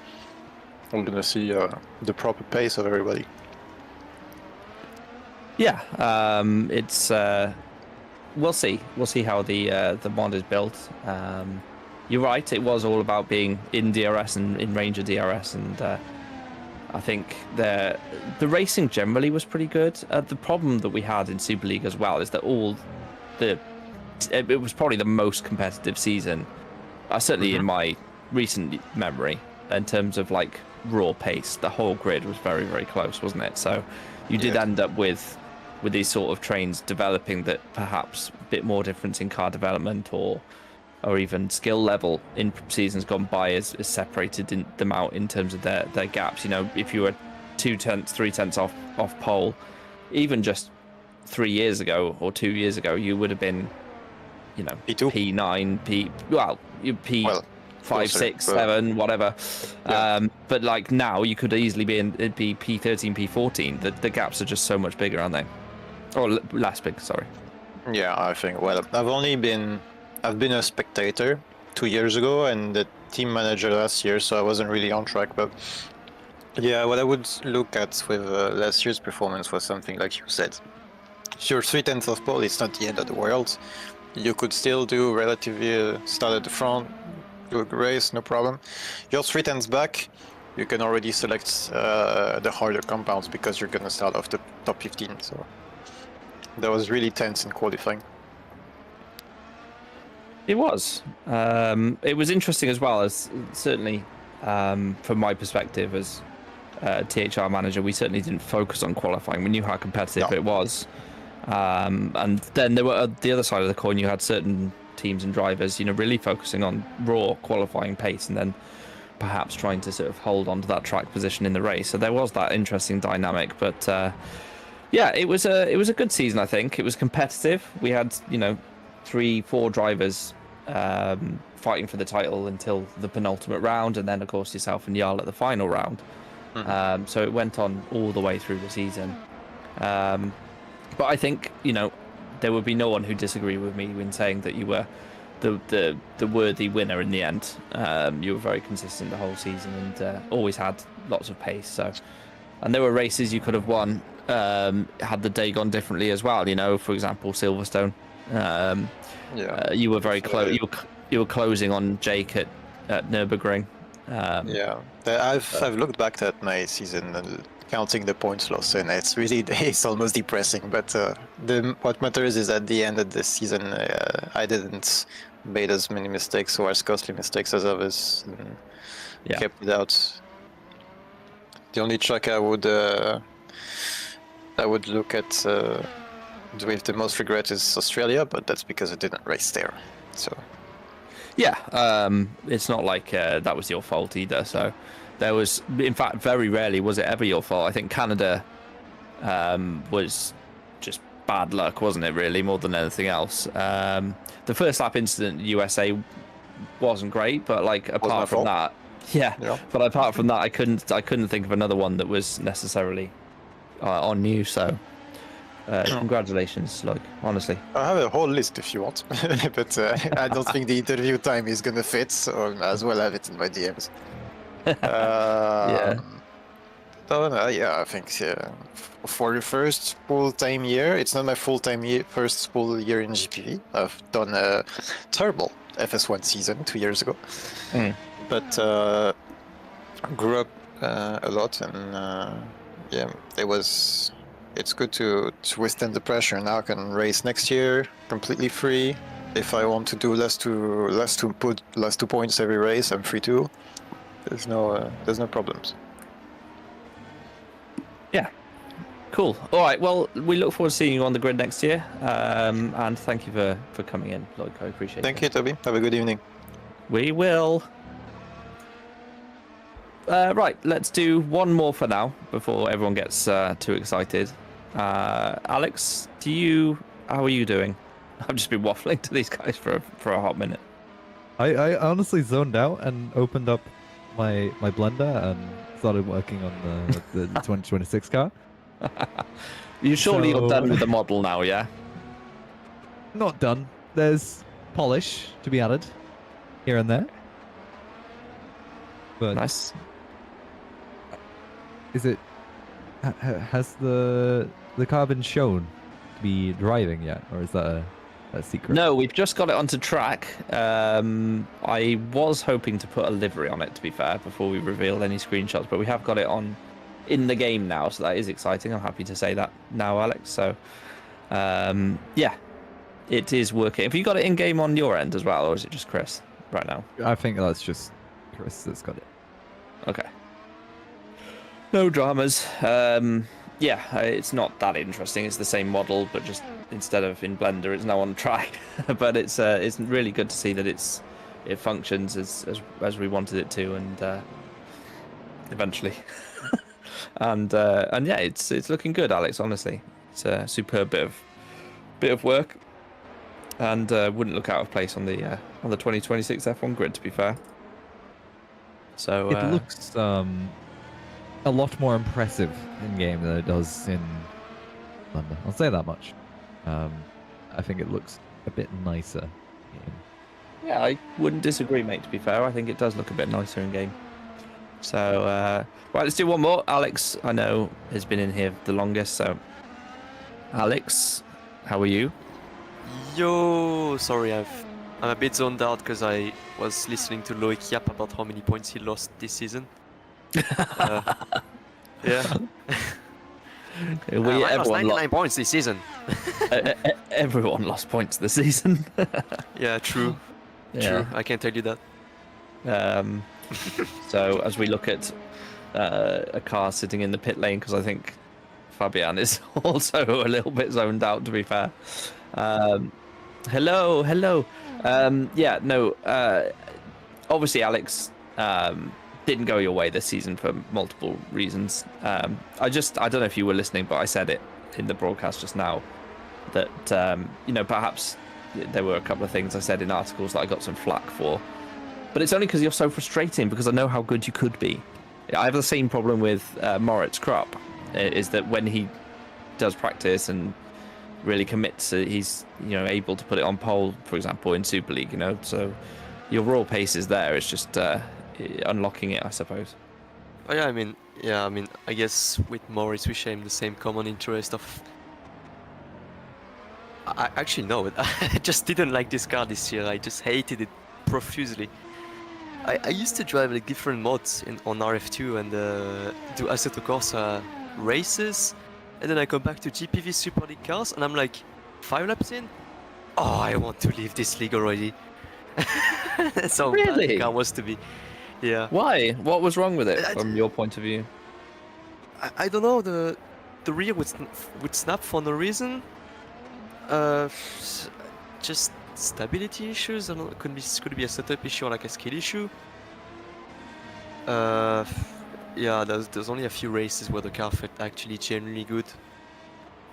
We're gonna see the proper pace of everybody. Yeah, it's we'll see how the mod is built. You're right, it was all about being in DRS and in range of DRS, and I think the racing generally was pretty good. The problem that we had in Super League as well is that it was probably the most competitive season, certainly in my recent memory, in terms of raw pace. The whole grid was very, very close, wasn't it? So you did end up with these sort of trains developing that perhaps a bit more difference in car development or even skill level in seasons gone by is separated them out in terms of their gaps. If you were 2/10, 3/10 off pole, even just 3 years ago or 2 years ago, you would have been, P2? P9, P5, closer, 6, 7, whatever. Yeah. But now you could easily be P13, P14. The gaps are just so much bigger, aren't they? Or less big, sorry. Yeah, I think. Well, I've been a spectator 2 years ago and the team manager last year, so I wasn't really on track. But yeah, what I would look at with last year's performance was something like you said. If you're 3/10 of pole, it's not the end of the world. You could still do relatively start at the front, do a race, no problem. You're 3/10 back, you can already select the harder compounds because you're gonna start off the top 15. So that was really tense in qualifying. It was. It was interesting as well, as certainly from my perspective as THR manager, we certainly didn't focus on qualifying. We knew how competitive it was. And then there were the other side of the coin, you had certain teams and drivers, really focusing on raw qualifying pace and then perhaps trying to sort of hold on to that track position in the race. So there was that interesting dynamic, but Yeah, it was a good season. I think it was competitive. We had 3-4 drivers fighting for the title until the penultimate round, and then of course yourself and Jarl at the final round. So it went on all the way through the season. But I think there would be no one who disagreed with me in saying that you were the worthy winner in the end. You were very consistent the whole season and always had lots of pace. So, and there were races you could have won had the day gone differently as well. For example, Silverstone. You were very close. You were closing on Jake at Nürburgring. I've looked back at my season and counting the points lost, and it's almost depressing. But what matters is at the end of the season, I didn't made as many mistakes or as costly mistakes as others. And kept it out. The only track I would look at with the most regret is Australia, but that's because I didn't race there. So. Yeah, it's not like that was your fault either. So there was, in fact, very rarely was it ever your fault. I think Canada was just bad luck, wasn't it? Really, more than anything else. The first lap incident in USA wasn't great, but apart from that, But apart from that, I couldn't think of another one that was necessarily on you. So. Congratulations, honestly. I have a whole list if you want, but I don't think the interview time is gonna fit, so I as well have it in my DMs. I think for the first full-time year, it's not my full-time first full year in GPV. I've done a terrible FS1 season 2 years ago, but grew up a lot, and it's good to withstand the pressure. Now I can race next year completely free. If I want to do less two points every race, I'm free to. There's no problems. Yeah, cool. All right. Well, we look forward to seeing you on the grid next year. And thank you for coming in, I appreciate it. Thank you, Toby. Have a good evening. We will. Right, let's do one more for now before everyone gets too excited. Alex, how are you doing? I've just been waffling to these guys for a hot minute. I honestly zoned out and opened up my blender and started working on the 2026 car. You're done with the model now, yeah? Not done. There's polish to be added here and there. But nice. Is it? Has the car been shown to be driving yet, or is that a secret? No, we've just got it onto track. I was hoping to put a livery on it, to be fair, before we revealed any screenshots, but we have got it in the game now, so that is exciting. I'm happy to say that now, Alex. So, it is working. Have you got it in game on your end as well, or is it just Chris right now? I think that's just Chris that's got it. Okay. No dramas. It's not that interesting. It's the same model, but just instead of in Blender, it's now on track. But it's really good to see that it functions as we wanted it to, and eventually. and it's looking good, Alex. Honestly, it's a superb bit of work, and wouldn't look out of place on the 2026 F1 grid, to be fair. So it looks a lot more impressive in game than it does in Blender. I'll say that much. I think it looks a bit nicer. Yeah, I wouldn't disagree, mate. To be fair, I think it does look a bit nicer in game. So right, let's do one more. Alex, I know, has been in here the longest. So, Alex, how are you? Yo, sorry, I'm a bit zoned out because I was listening to Loic yap about how many points he lost this season. I lost 99 points this season. Everyone lost points this season. Yeah, true. True, I can tell you that. So as we look at a car sitting in the pit lane, because I think Fabian is also a little bit zoned out, to be fair. Hello. Obviously, Alex didn't go your way this season for multiple reasons. I don't know if you were listening, but I said it in the broadcast just now that perhaps there were a couple of things I said in articles that I got some flack for, but it's only because you're so frustrating because I know how good you could be. I have the same problem with Moritz Krupp, is that when he does practice and really commits, he's able to put it on pole, for example, in Super League. So your raw pace is there. It's just unlocking it, I suppose. Oh yeah, I mean, I guess with Morris we share the same common interest of. I actually no, I just didn't like this car this year. I just hated it profusely. I used to drive like different mods on RF2 and do Assetto Corsa races, and then I come back to GPV Super League cars, and I'm like, 5 laps in, oh, I want to leave this league already. That's how bad the car was to be. Yeah. Why? What was wrong with it from your point of view? I don't know. The rear would snap for no reason. Just stability issues. I don't know, could be a setup issue or like a skill issue. Yeah, there's only a few races where the car felt actually genuinely good,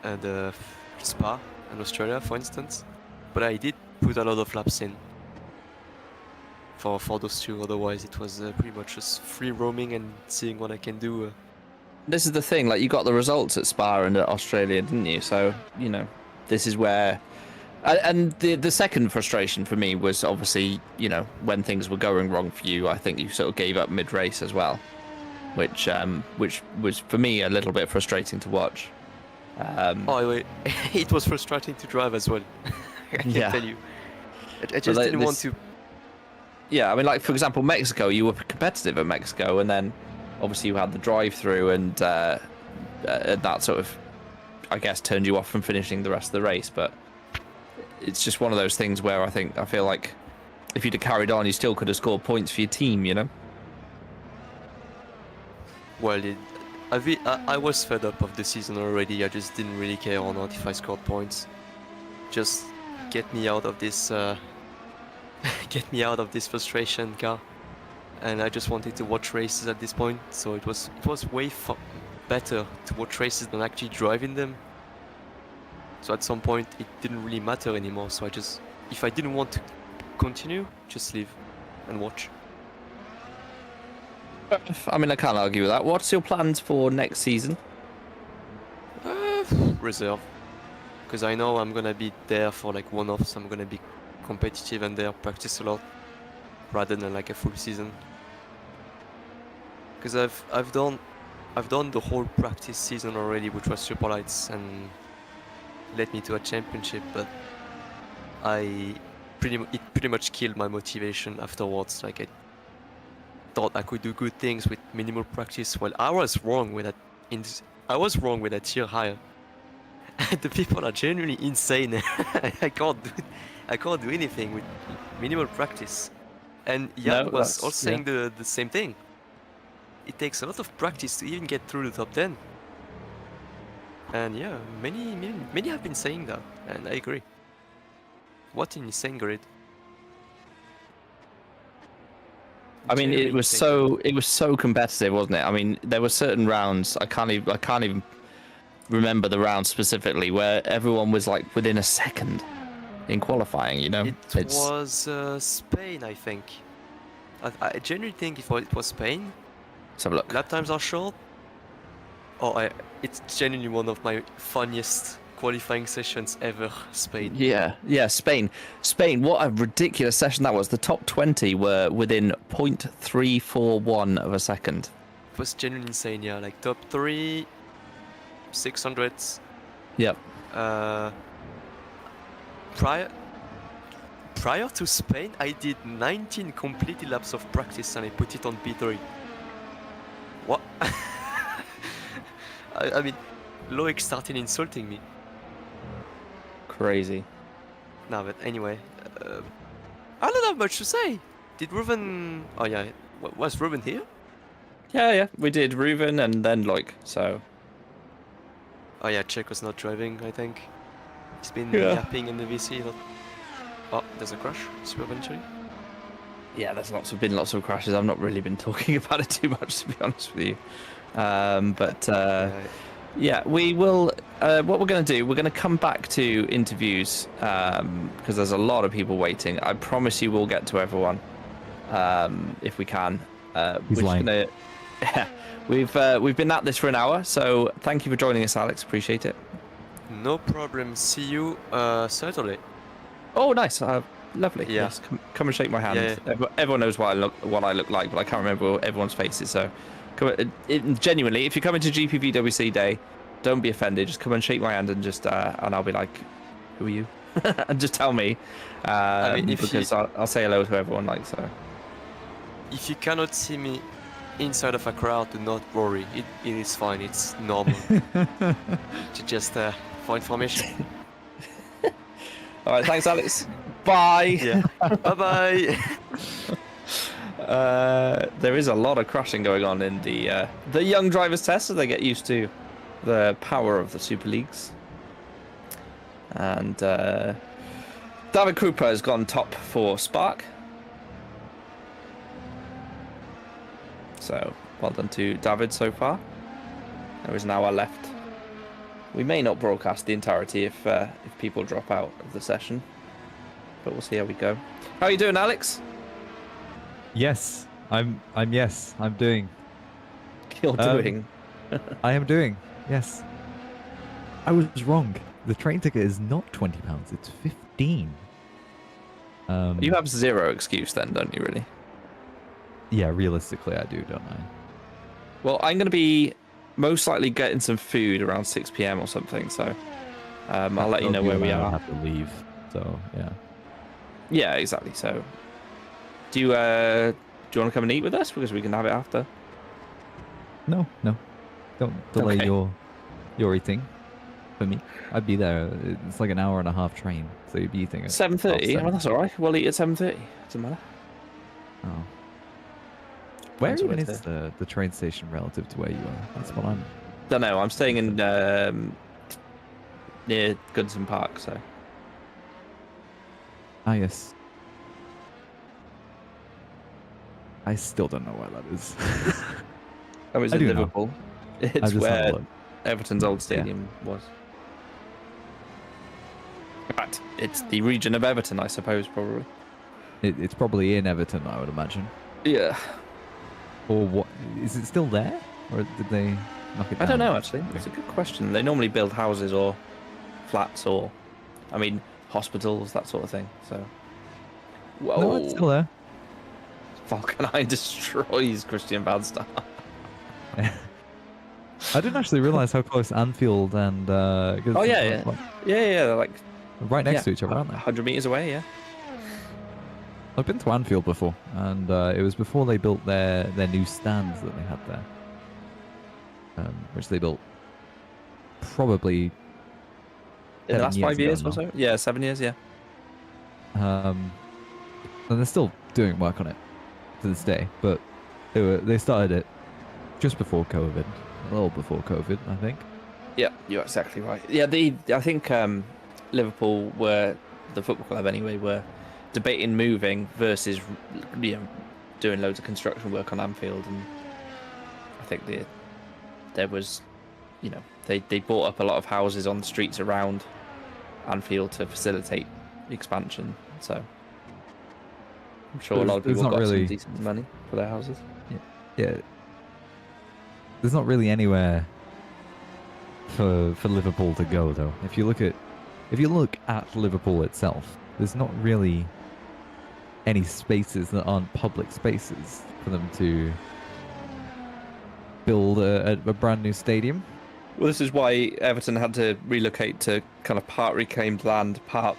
and Spa and Australia, for instance. But I did put a lot of laps in for those two. Otherwise, it was pretty much just free roaming and seeing what I can do. This is the thing. Like, you got the results at Spa and at Australia, didn't you? So this is where. And the second frustration for me was obviously, when things were going wrong for you, I think you sort of gave up mid-race as well, which was for me a little bit frustrating to watch. It was frustrating to drive as well. I can tell you. I just didn't want to. Yeah, I mean, like, for example, Mexico, you were competitive at Mexico, and then obviously you had the drive-through, and that sort of, I guess, turned you off from finishing the rest of the race, but it's just one of those things where I feel like if you'd have carried on, you still could have scored points for your team, Well, I was fed up of the season already. I just didn't really care or not if I scored points. Just get me out of this, frustration car. And I just wanted to watch races at this point. So it was way better to watch races than actually driving them. So at some point it didn't really matter anymore, so if I didn't want to continue, just leave and watch. I mean, I can't argue with that. What's your plans for next season? Reserve. Because I know I'm gonna be there for like one-offs, I'm gonna be competitive and there, practice a lot, rather than like a full season. Because I've done the whole practice season already, which was super lights and led me to a championship, but it pretty much killed my motivation afterwards. Like, I thought I could do good things with minimal practice. Well, I was wrong with that. I was wrong with that tier higher. The people are genuinely insane. I can't do anything with minimal practice. And Jan was also saying the same thing. It takes a lot of practice to even get through the top 10. And yeah, many have been saying that, and I agree. What an insane grid! I mean, it was so competitive, wasn't it? I mean, there were certain rounds I can't even remember the round specifically where everyone was like within a second in qualifying. It was Spain, I think. I genuinely think it was Spain. Let's have a look. Lap times are short. It's genuinely one of my funniest qualifying sessions ever, Spain. Yeah, Spain. What a ridiculous session that was. The top 20 were within 0.341 of a second. It was genuinely insane, yeah. Like top 3, 600s. Yep. Prior to Spain, I did 19 complete laps of practice and I put it on P3. What? I mean, Loic started insulting me. Crazy. No, but anyway, I don't have much to say. Did Ruven? Oh yeah, was Ruven here? Yeah, we did Ruven and then Loic. So. Oh yeah, Czech was not driving. I think he's been yapping in the VC. Oh, there's a crash. Super eventually. Yeah, there's been lots of crashes. I've not really been talking about it too much, to be honest with you. Yeah, we will. What we're going to do, we're going to come back to interviews because there's a lot of people waiting. I promise you we'll get to everyone if we can. He's lying. We've been at this for an hour, so thank you for joining us, Alex. Appreciate it. No problem. See you Saturday. Oh, nice. Lovely. Yeah. Yes, come and shake my hand. Everyone knows what I look like, but I can't remember everyone's faces. So, genuinely, if you're coming to GPVWC Day, don't be offended. Just come and shake my hand and just and I'll be like, "Who are you?" and just tell me. I mean, because I'll say hello to everyone. Like so. If you cannot see me inside of a crowd, do not worry. It is fine. It's normal. Just for information. All right. Thanks, Alex. Bye. Yeah. Bye bye. There is a lot of crashing going on in the young drivers test as they get used to the power of the Super Leagues. And David Krupa has gone top for Spark. So well done to David so far. There is an hour left. We may not broadcast the entirety if people drop out of the session, but we'll see how we go. How are you doing, Alex? Yes, I'm doing. You're doing. I am doing. Yes. I was wrong. The train ticket is not £20. It's 15. You have zero excuse then, don't you? Really? Yeah, realistically, I do, don't I? Well, I'm going to be most likely getting some food around 6 p.m. or something. So I'll let you know where we are. I have to leave. So yeah. Yeah, exactly. So do you want to come and eat with us because we can have it after? No. Don't delay Okay. your eating for me. I'd be there. It's like an hour and a half train, so you'd be eating at 7:30. 12:30. Oh, that's all right. We'll eat at 7:30. Doesn't matter. Oh. Where Depends even where is the train station relative to where you are? That's what I'm. Don't know. I'm staying in near Goodson Park. So Ah, yes. I still don't know where that is. I was I in do know. Liverpool. I It's just had a where look. Everton's old stadium was. In fact, it's the region of Everton, I suppose, probably. It's probably in Everton, I would imagine. Yeah. Or what? Is it still there, or did they knock it down? I don't know, actually. It's a good question. They normally build houses or flats or, I mean, hospitals, that sort of thing. So. Whoa. No, it's still there. Falkenhayn destroys Christian Badstad. I didn't actually realize how close Anfield and Oh, yeah. They're like right next to each other, aren't they? 100 meters away, yeah. I've been to Anfield before, and it was before they built their new stands that they had there, which they built probably In the 7 last years 5 years ago or so? Yeah, 7 years, yeah. and they're still doing work on it to this day. But they started it just before COVID, a little before COVID, I think. Yeah, you're exactly right. Yeah, I think Liverpool the football club anyway, were debating moving versus doing loads of construction work on Anfield, and I think there was, they bought up a lot of houses on the streets around Anfield to facilitate the expansion. So I'm sure a lot of There's people not got really- some decent money for their houses. Yeah, there's not really anywhere for Liverpool to go though. If you look at Liverpool itself, there's not really any spaces that aren't public spaces for them to build a brand new stadium. Well, this is why Everton had to relocate to kind of part reclaimed land, part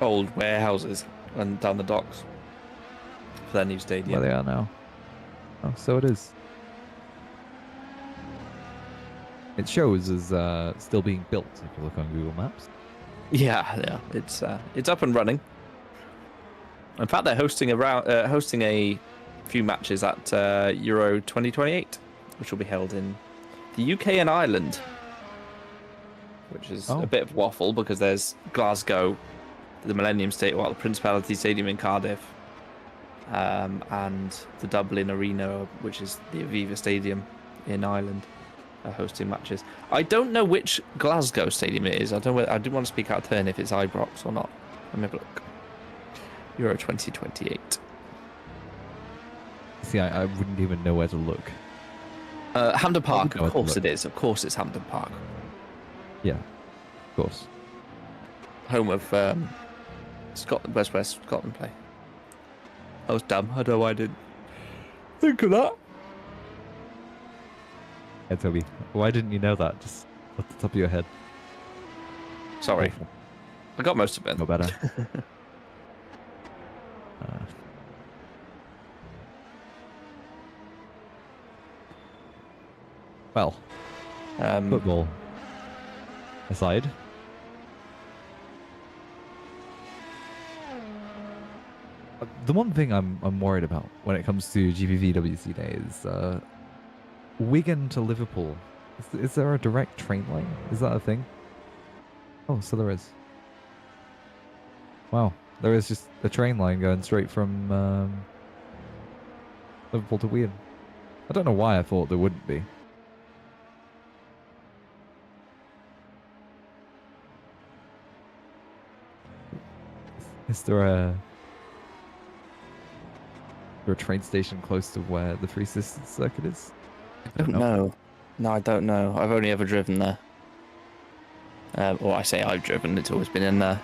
old warehouses and down the docks for their new stadium. Where they are now. Oh, so it is. It shows as still being built if you look on Google Maps. Yeah, it's up and running. In fact, they're hosting a few matches at Euro 2028, which will be held in the UK and Ireland, which is a bit of waffle because there's Glasgow, the Millennium Stadium, the Principality Stadium in Cardiff, and the Dublin Arena, which is the Aviva Stadium in Ireland. hosting matches. I don't know which Glasgow stadium it is. I didn't want to speak out of turn if it's Ibrox or not. Let me have a look. Euro 2028. See, I wouldn't even know where to look. Hampden Park, know where of to course look. it is. Of course it's Hampden Park. Yeah, of course. Home of Scotland, where Scotland play. I was dumb. I don't know why I didn't think of that. Hey, Toby, why didn't you know that? Just off the top of your head. Sorry. Awful. I got most of it. No better. Well, football aside, the one thing I'm worried about when it comes to GPVWC Day is Wigan to Liverpool. Is there a direct train line? Is that a thing? Oh, so there is. Wow, there is just a train line going straight from Liverpool to Wigan. I don't know why I thought there wouldn't be. Is there a train station close to where the Three Sisters Circuit is? I don't know. No, I don't know. I've only ever driven there. Or I say I've driven. It's always been in there.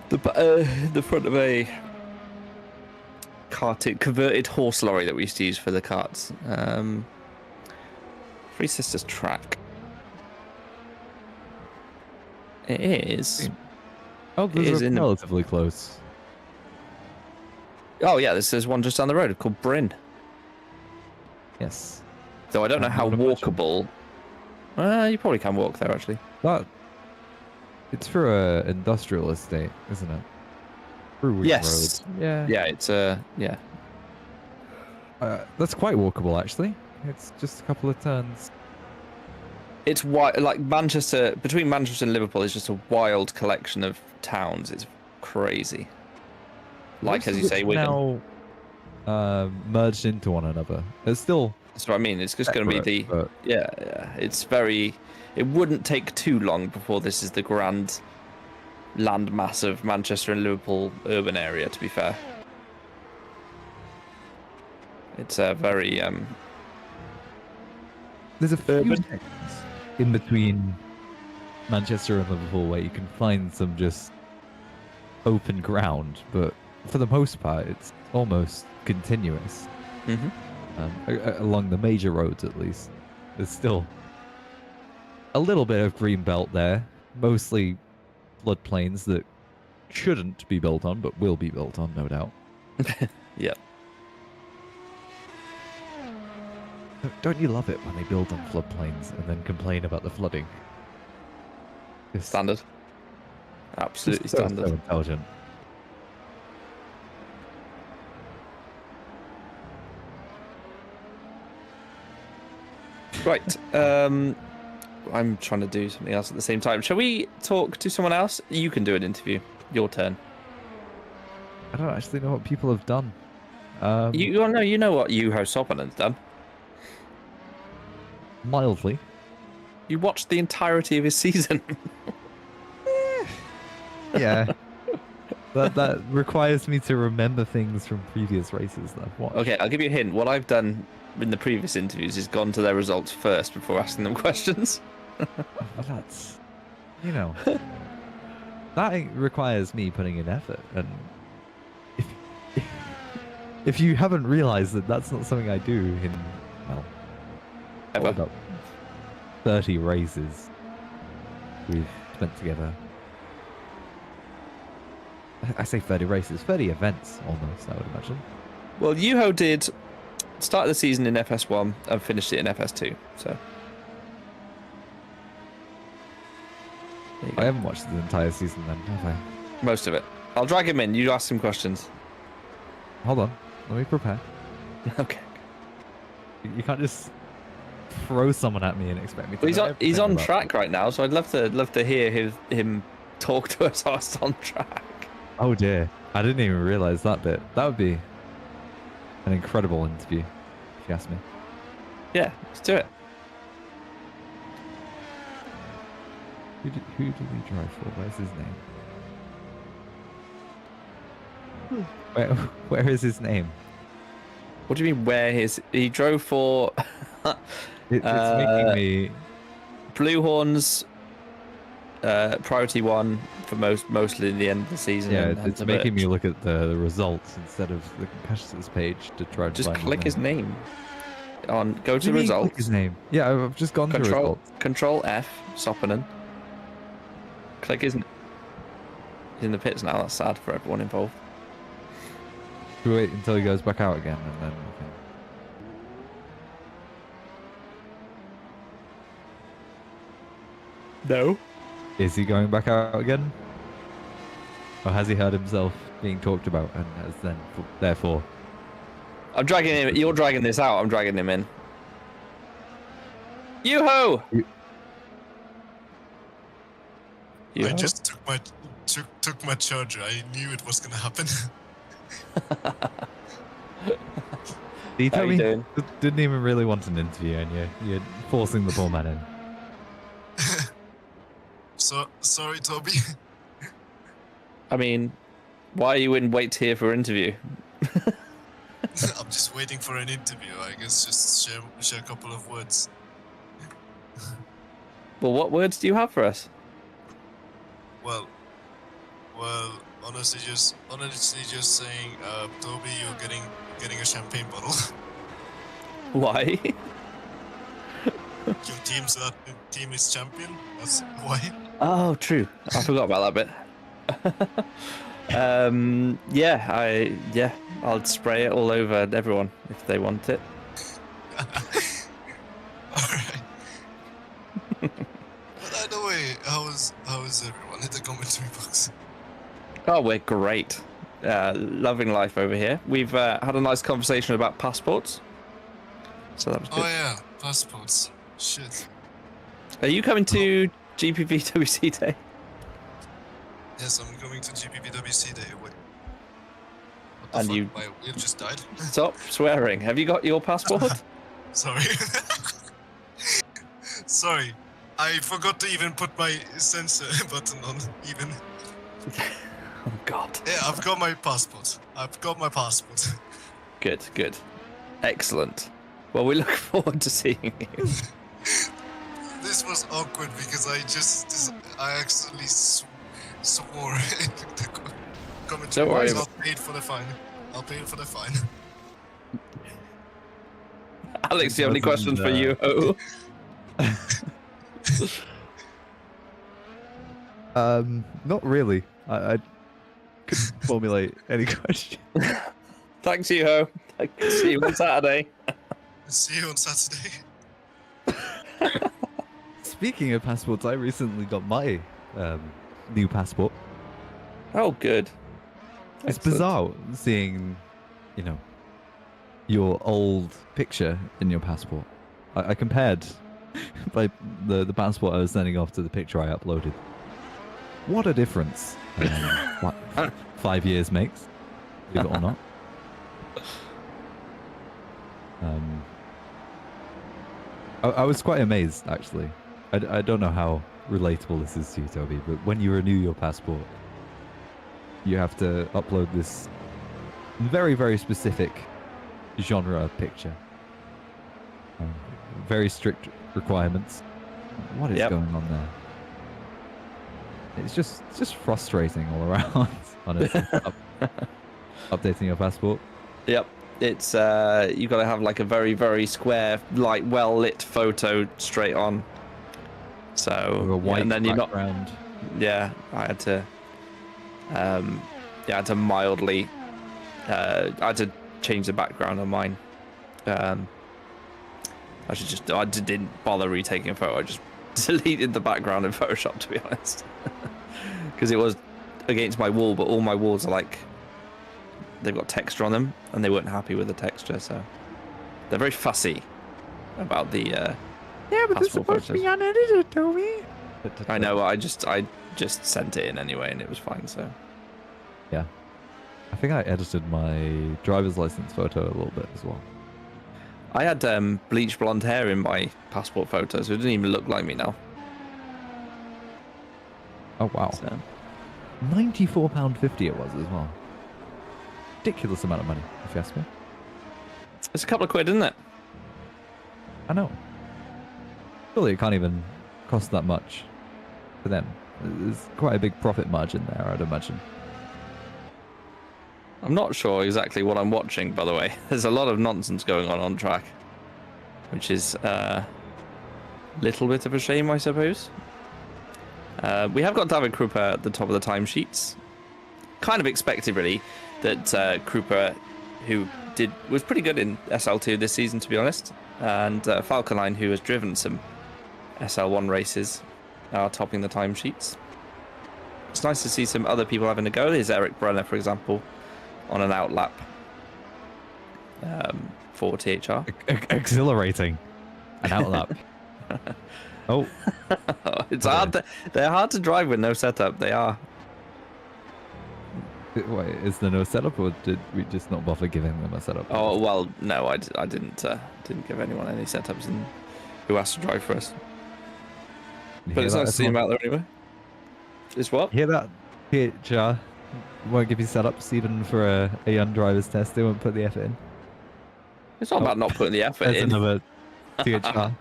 The front of a converted horse lorry that we used to use for the carts. Three Sisters track. It is. Oh, It those is are in the- relatively close. Oh yeah, there's one just down the road called Bryn. Yes. Though I don't know I how would imagine. walkable. You probably can walk there actually. That it's for a industrial estate, isn't it? Through Wigan Yes. Road. Yeah. Yeah, it's yeah. That's quite walkable actually. It's just a couple of turns. It's like Manchester, between Manchester and Liverpool is just a wild collection of towns. It's crazy. Like, as you say, Wigan. Now merged into one another. It's still That's what I mean. It's just going to be the separate, but yeah. It's very. It wouldn't take too long before this is the grand landmass of Manchester and Liverpool urban area. To be fair, it's a very there's a few urban. things in between Manchester and Liverpool where you can find some just open ground, but for the most part, it's almost continuous. Mhm. Along the major roads, at least, there's still a little bit of green belt there, mostly floodplains that shouldn't be built on, but will be built on, no doubt. Yeah. Don't you love it when they build on floodplains and then complain about the flooding? Just Standard. Absolutely so standard. intelligent. Right. I'm trying to do something else at the same time. Shall we talk to someone else? You can do an interview. Your turn. I don't actually know what people have done. You know what Juho Sopanen's done. Mildly. You watched the entirety of his season. Yeah. that requires me to remember things from previous races that I've watched. Okay, I'll give you a hint. What I've done in the previous interviews is gone to their results first before asking them questions. But that's, that requires me putting in effort. And if you haven't realized that that's not something I do in, well, Ever. about 30 races we've spent together. I say 30 races, 30 events almost, I would imagine. Well, Juho did start the season in FS1 and finished it in FS2. So there you I go. haven't watched the entire season then, have I? Most of it. I'll drag him in. You ask him questions. Hold on, let me prepare. Okay. You can't just throw someone at me and expect me to Well, know he's everything on about track right now, so I'd love to hear him talk to us whilst on track. Oh dear, I didn't even realize that bit. That would be an incredible interview, if you ask me. Yeah, let's do it. Who did he drive for? Where's his name? Where is his name? What do you mean? Where he drove for? It's making me. Blue Horns. Priority 1 for mostly the end of the season. Yeah, and it's making me look at the results instead of the competitors page to try and just find click his name. Go What do to you mean results. click his name. Yeah, I've just gone to results. Control F, Soppinen. Click his. He's in the pits now. That's sad for everyone involved. We wait until he goes back out again, and then we can. No. Is he going back out again? Or has he heard himself being talked about and has then, therefore... I'm dragging him. You're dragging this out. I'm dragging him in. Yoo-ho! I just took my charger. I knew it was gonna happen. He How you doing? didn't even really want an interview, and you're forcing the poor man in. So sorry, Toby. I mean, why are you in wait here for interview? I'm just waiting for an interview. I guess just share a couple of words. Well, what words do you have for us? Well, honestly, just saying, Toby, you're getting a champagne bottle. Why? Your team is champion. That's why. Oh, true. I forgot about that bit. Yeah, I'll spray it all over everyone if they want it. Alright. But either way, how is everyone in the commentary box? Oh, we're great. Loving life over here. We've had a nice conversation about passports. So that was good. Oh yeah, passports. Shit. Are you coming to GPVWC Day? Yes, I'm going to GPVWC Day. Wait. What the And fuck? you- My wheel just died. Stop swearing. Have you got your passport? Sorry. Sorry. I forgot to even put my sensor button on, even. Oh, God. Yeah, I've got my passport. Good, good. Excellent. Well, we look forward to seeing you. This was awkward because I accidentally swore in the commentary. Don't worry I'll pay it for the fine. Alex, do you have any questions for you? Not really. I couldn't formulate any question. Thanks, Yuho. See you on Saturday. See you on Saturday. Speaking of passports, I recently got my new passport. Oh, good. It's Excellent. bizarre seeing, your old picture in your passport. I compared the passport I was sending off to the picture I uploaded. What a difference 5 years makes, believe it or not. I was quite amazed, actually. I don't know how relatable this is to you, Toby, but when you renew your passport, you have to upload this very, very specific genre picture. Very strict requirements. What is Yep. going on there? It's just frustrating all around, honestly. Updating your passport. Yep. It's you got to have like a very, very square, like well lit photo straight on. So With a white and then you're not. background. Yeah, I had to. I had to mildly. I had to change the background on mine. I didn't bother retaking a photo. I just deleted the background in Photoshop, to be honest, because it was against my wall. But all my walls are like, they've got texture on them, and they weren't happy with the texture, so they're very fussy about the. Yeah, but they're supposed to be unedited, Toby. I know. I just sent it in anyway, and it was fine. So Yeah. I think I edited my driver's license photo a little bit as well. I had bleached blonde hair in my passport photo, so it didn't even look like me now. Oh, wow. So, £94.50 it was as well. Ridiculous amount of money, if you ask me. it's a couple of quid, isn't it? I know. Surely it can't even cost that much for them. There's quite a big profit margin there, I'd imagine. I'm not sure exactly what I'm watching, by the way. There's a lot of nonsense going on track, which is a little bit of a shame, I suppose. We have got David Krupa at the top of the timesheets. Kind of expected, really, that Krupa, who was pretty good in SL2 this season, to be honest, and Foulkes, who has driven some SL1 races, are topping the timesheets. It's nice to see some other people having a go. There's Eric Brenner, for example, on an outlap for THR. Exhilarating. An outlap. Oh. It's hard. They're hard to drive with no setup. They are. Wait, is there no setup, or did we just not bother giving them a setup? Oh well, no, I didn't give anyone any setups and who has to drive for us. You But hear it's that, nice to see him everyone? out there anyway. It's what? Hear that? THR won't give you setups even for a young driver's test. They won't put the effort in. It's not about not putting the effort There's in. another THR.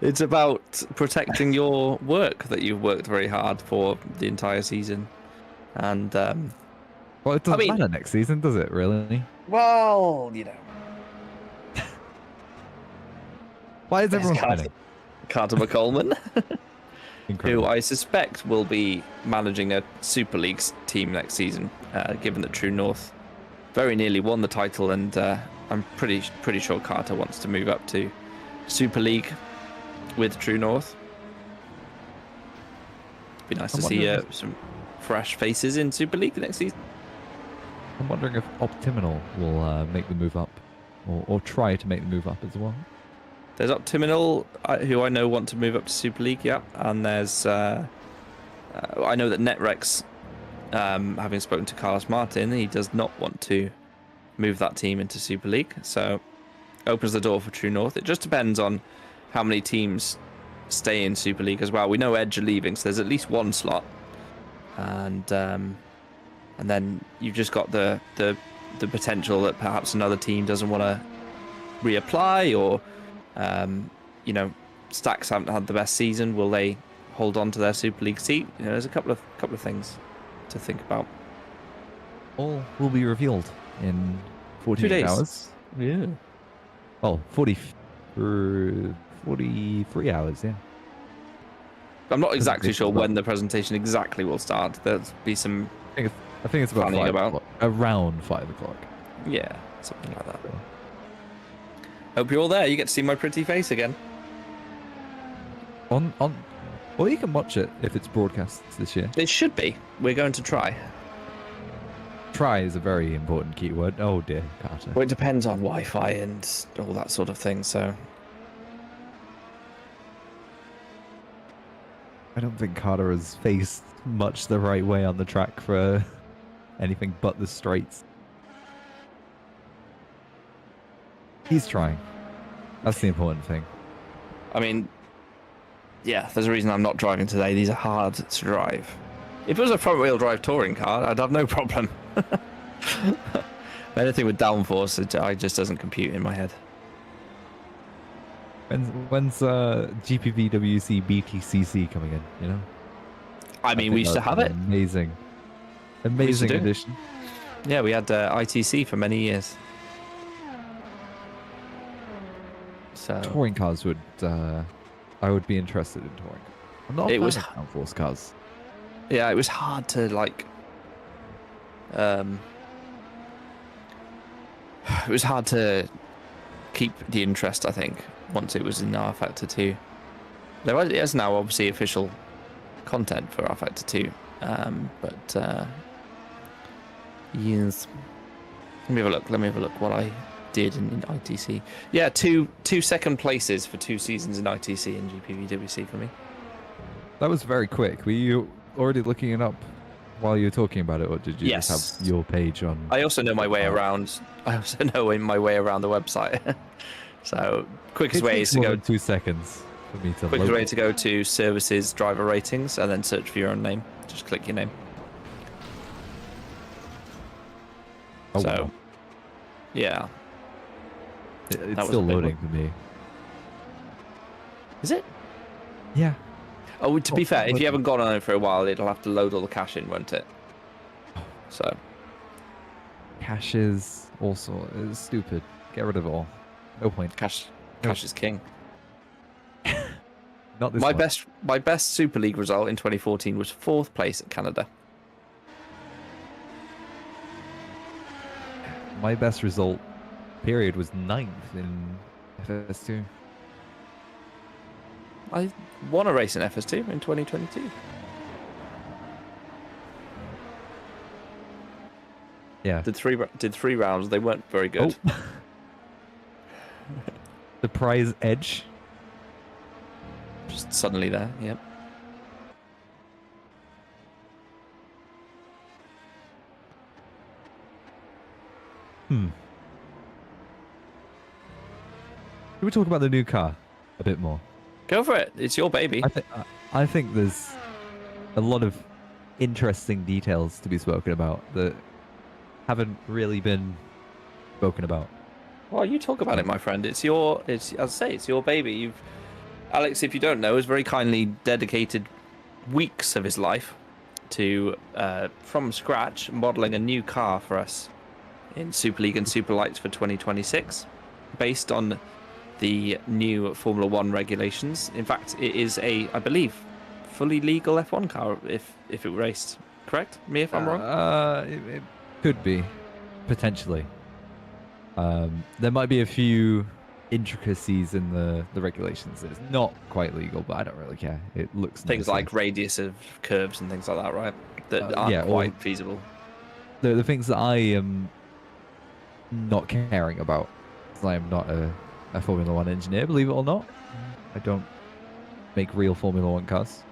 It's about protecting your work that you've worked very hard for the entire season. And Well, it doesn't matter next season, does it, really? well, you know, Why is everyone winning? Carter McColeman, who Incredible. I suspect will be managing a Super League team next season, given that True North very nearly won the title, and I'm pretty sure Carter wants to move up to Super League with True North. Be nice to see some fresh faces in Super League next season. I'm wondering if Optiminal will make the move up, or try to make the move up as well. There's Optiminal, who I know want to move up to Super League, yeah. And there's, I know that Netrex, having spoken to Carlos Martin, he does not want to move that team into Super League. So, opens the door for True North. It just depends on how many teams stay in Super League as well. We know Edge are leaving, so there's at least one slot. And then you've just got the potential that perhaps another team doesn't want to reapply, or Stacks haven't had the best season. Will they hold on to their Super League seat? There's a couple of things to think about. All will be revealed in 48 2 days. hours. Yeah. Oh, 43 hours, yeah. I'm not exactly It's sure about- when the presentation exactly will start. There'll be some, I think it's about Planning 5 about. o'clock. Around 5 o'clock. yeah, something like that. Hope you're all there. You get to see my pretty face again. Well, you can watch it if it's broadcast this year. It should be. We're going to try. Try is a very important keyword. Oh dear, Carter. Well, it depends on Wi-Fi and all that sort of thing. So I don't think Carter has faced much the right way on the track for anything but the straights. He's trying. That's the important thing. I mean, yeah, there's a reason I'm not driving today. These are hard to drive. If it was a front-wheel drive touring car, I'd have no problem. Anything with downforce, it just doesn't compute in my head. When's GPVWC BTCC coming in? You know. I mean, we used to have it. Amazing do. addition. Yeah, we had ITC for many years. So Touring cars would. I would be interested in touring. I'm not. It was- of downforce cars. yeah, it was hard to it was hard to keep the interest, I think, once it was in R Factor 2. There is now obviously official content for R Factor 2, but yes. Let me have a look what I did in ITC. Yeah, two second places for 2 seasons in ITC and GPVWC for me. That was very quick. Were you already looking it up while you were talking about it, or did you Yes. just have your page on? I also know my way around. I also know my way around the website. So quickest It way takes is to more go. than 2 seconds for me to Quickest load way it. to go to services, driver ratings, and then search for your own name. Just click your name. Oh, So, wow. yeah. It's was a still big loading for me. Is it? Yeah. Oh, to be Oh, fair, if but- you haven't gone on it for a while, it'll have to load all the cash in, won't it? So, Caches, also, it's stupid. Get rid of it all. No point. cash No. is king. Not this My one. best Super League result in 2014 was 4th place at Canada. My best result, period, was 9th in FS2. I won a race in FS2 in 2022. Yeah. Did three rounds. They weren't very good. Oh. The prize edge. Just suddenly there. Yep. Should we talk about the new car a bit more? Go for it. It's your baby. I think there's a lot of interesting details to be spoken about that haven't really been spoken about. Well, you talk about it, my friend. It's as I say, it's your baby. Alex, if you don't know, has very kindly dedicated weeks of his life to, from scratch, modelling a new car for us in Super League and Super Lights for 2026, based on the new Formula 1 regulations. In fact, it is I believe, fully legal F1 car if it raced. Correct? Me if I'm wrong? It could be, potentially. There might be a few intricacies in the regulations. It's not quite legal, but I don't really care. It looks Things nicer. like radius of curves and things like that, right? That aren't yeah, or- quite feasible. the things that I am not caring about. 'Cause I am not a Formula 1 engineer, believe it or not. I don't make real Formula 1 cars.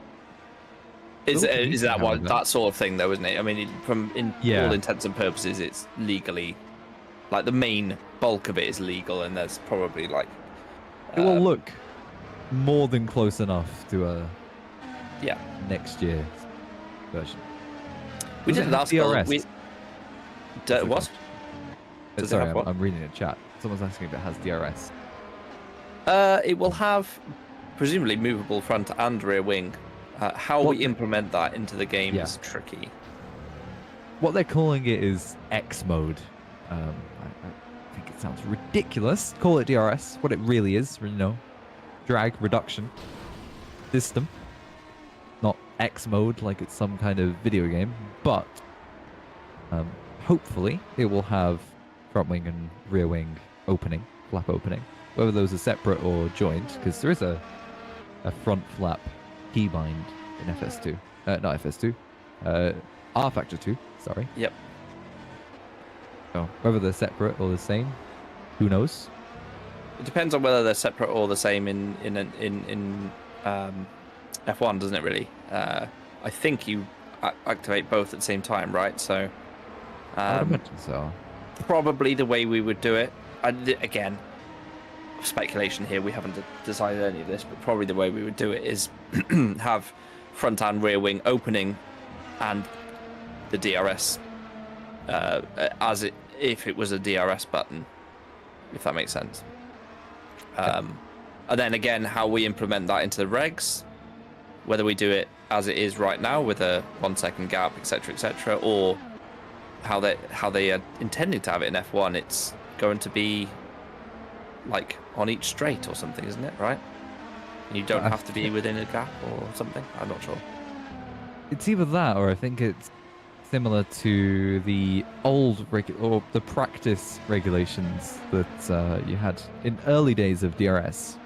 Is Okay, you is can that have what that. that sort of thing though, isn't it? I mean, Yeah. all intents and purposes, it's legally, like the main bulk of it is legal, and there's probably like It will look more than close enough to a yeah. next year's version. We Does did it an have article. DRS? What? Does it Sorry, have what? I'm reading a chat. Someone's asking if it has DRS. It will have presumably movable front and rear wing. How What- we implement that into the game Yeah. is tricky. What they're calling it is X mode. I think it sounds ridiculous. Call it DRS. What it really is, drag reduction system. Not X mode like it's some kind of video game, but hopefully it will have front wing and rear wing opening, flap opening. Whether those are separate or joined, because there is a front flap keybind in FS2. Not FS2. R Factor 2, sorry. Yep. So whether they're separate or the same, who knows? It depends on whether they're separate or the same in F1, doesn't it? Really. I think you activate both at the same time, right? So I would imagine so. probably the way we would do it. Again, speculation here. We haven't decided any of this, but probably the way we would do it is have front and rear wing opening, and the DRS if it was a DRS button, if that makes sense. And then again, how we implement that into the regs, whether we do it as it is right now with a 1 second gap, etc., or how they are intending to have it in F1, it's going to be like on each straight or something, isn't it? Right? And you don't have to be within a gap or something. I'm not sure. It's either that, or I think it's similar to the old or the practice regulations that you had in early days of DRS.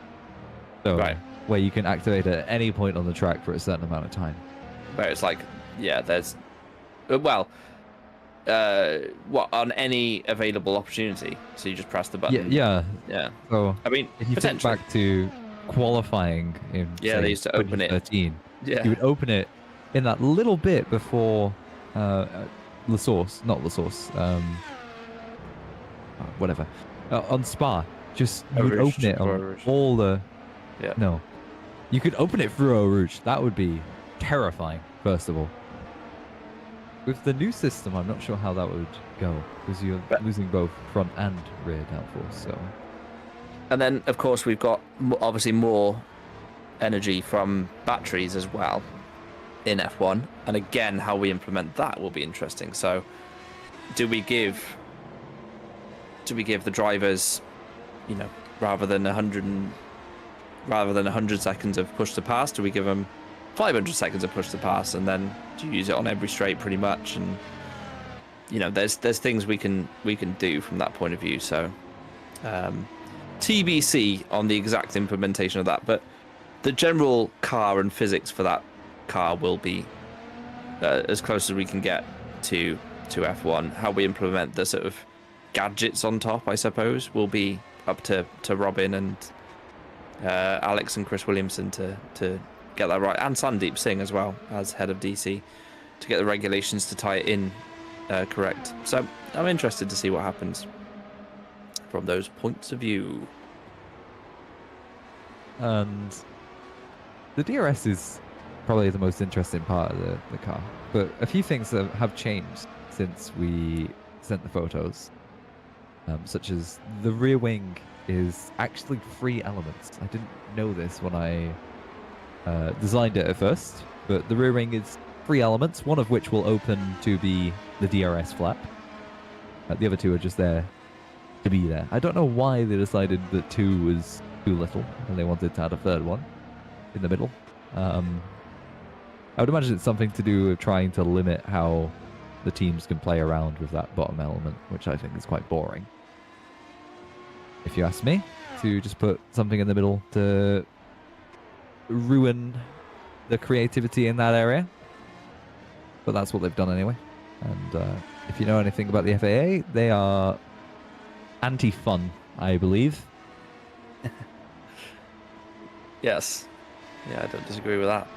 So, Right. where you can activate at any point on the track for a certain amount of time. Where it's like, yeah, there's, what, on any available opportunity. So you just press the button. Yeah. Yeah. So I mean, if you think potentially. back to qualifying in Yeah, say, they used to open it. 2013, Yeah. you would open it in that little bit before La Source, not La Source, whatever, on Spa. Just you would Rouge, open it Eau on Rouge. all the. Yeah. No, you could open it through Eau Rouge. That would be terrifying. First of all, With the new system, I'm not sure how that would go because you're But- losing both front and rear downforce. So And then, of course, we've got obviously more energy from batteries as well in F1. And again, how we implement that will be interesting. So, do we give the drivers, rather than 100 seconds of push to pass, do we give them 500 seconds of push to pass, and then do you use it on every straight pretty much? And there's things we can do from that point of view. So TBC on the exact implementation of that, but the general car and physics for that car will be as close as we can get to F1. How we implement the sort of gadgets on top, I suppose, will be up to Robin and Alex and Chris Williamson to get that right, and Sandeep Singh as well as head of DC, to get the regulations to tie it in correct. So I'm interested to see what happens from those points of view. and the DRS is probably the most interesting part of the car. But a few things have changed since we sent the photos, such as the rear wing is actually 3 elements. I didn't know this when I designed it at first, but the rear wing is 3 elements, one of which will open to be the DRS flap. The other 2 are just there to be there. I don't know why they decided that 2 was too little and they wanted to add a 3rd one in the middle. I would imagine it's something to do with trying to limit how the teams can play around with that bottom element, which I think is quite boring, if you ask me, to just put something in the middle to ruin the creativity in that area. But that's what they've done anyway. And if you know anything about the FAA, they are anti-fun, I believe. Yes. Yeah, I don't disagree with that.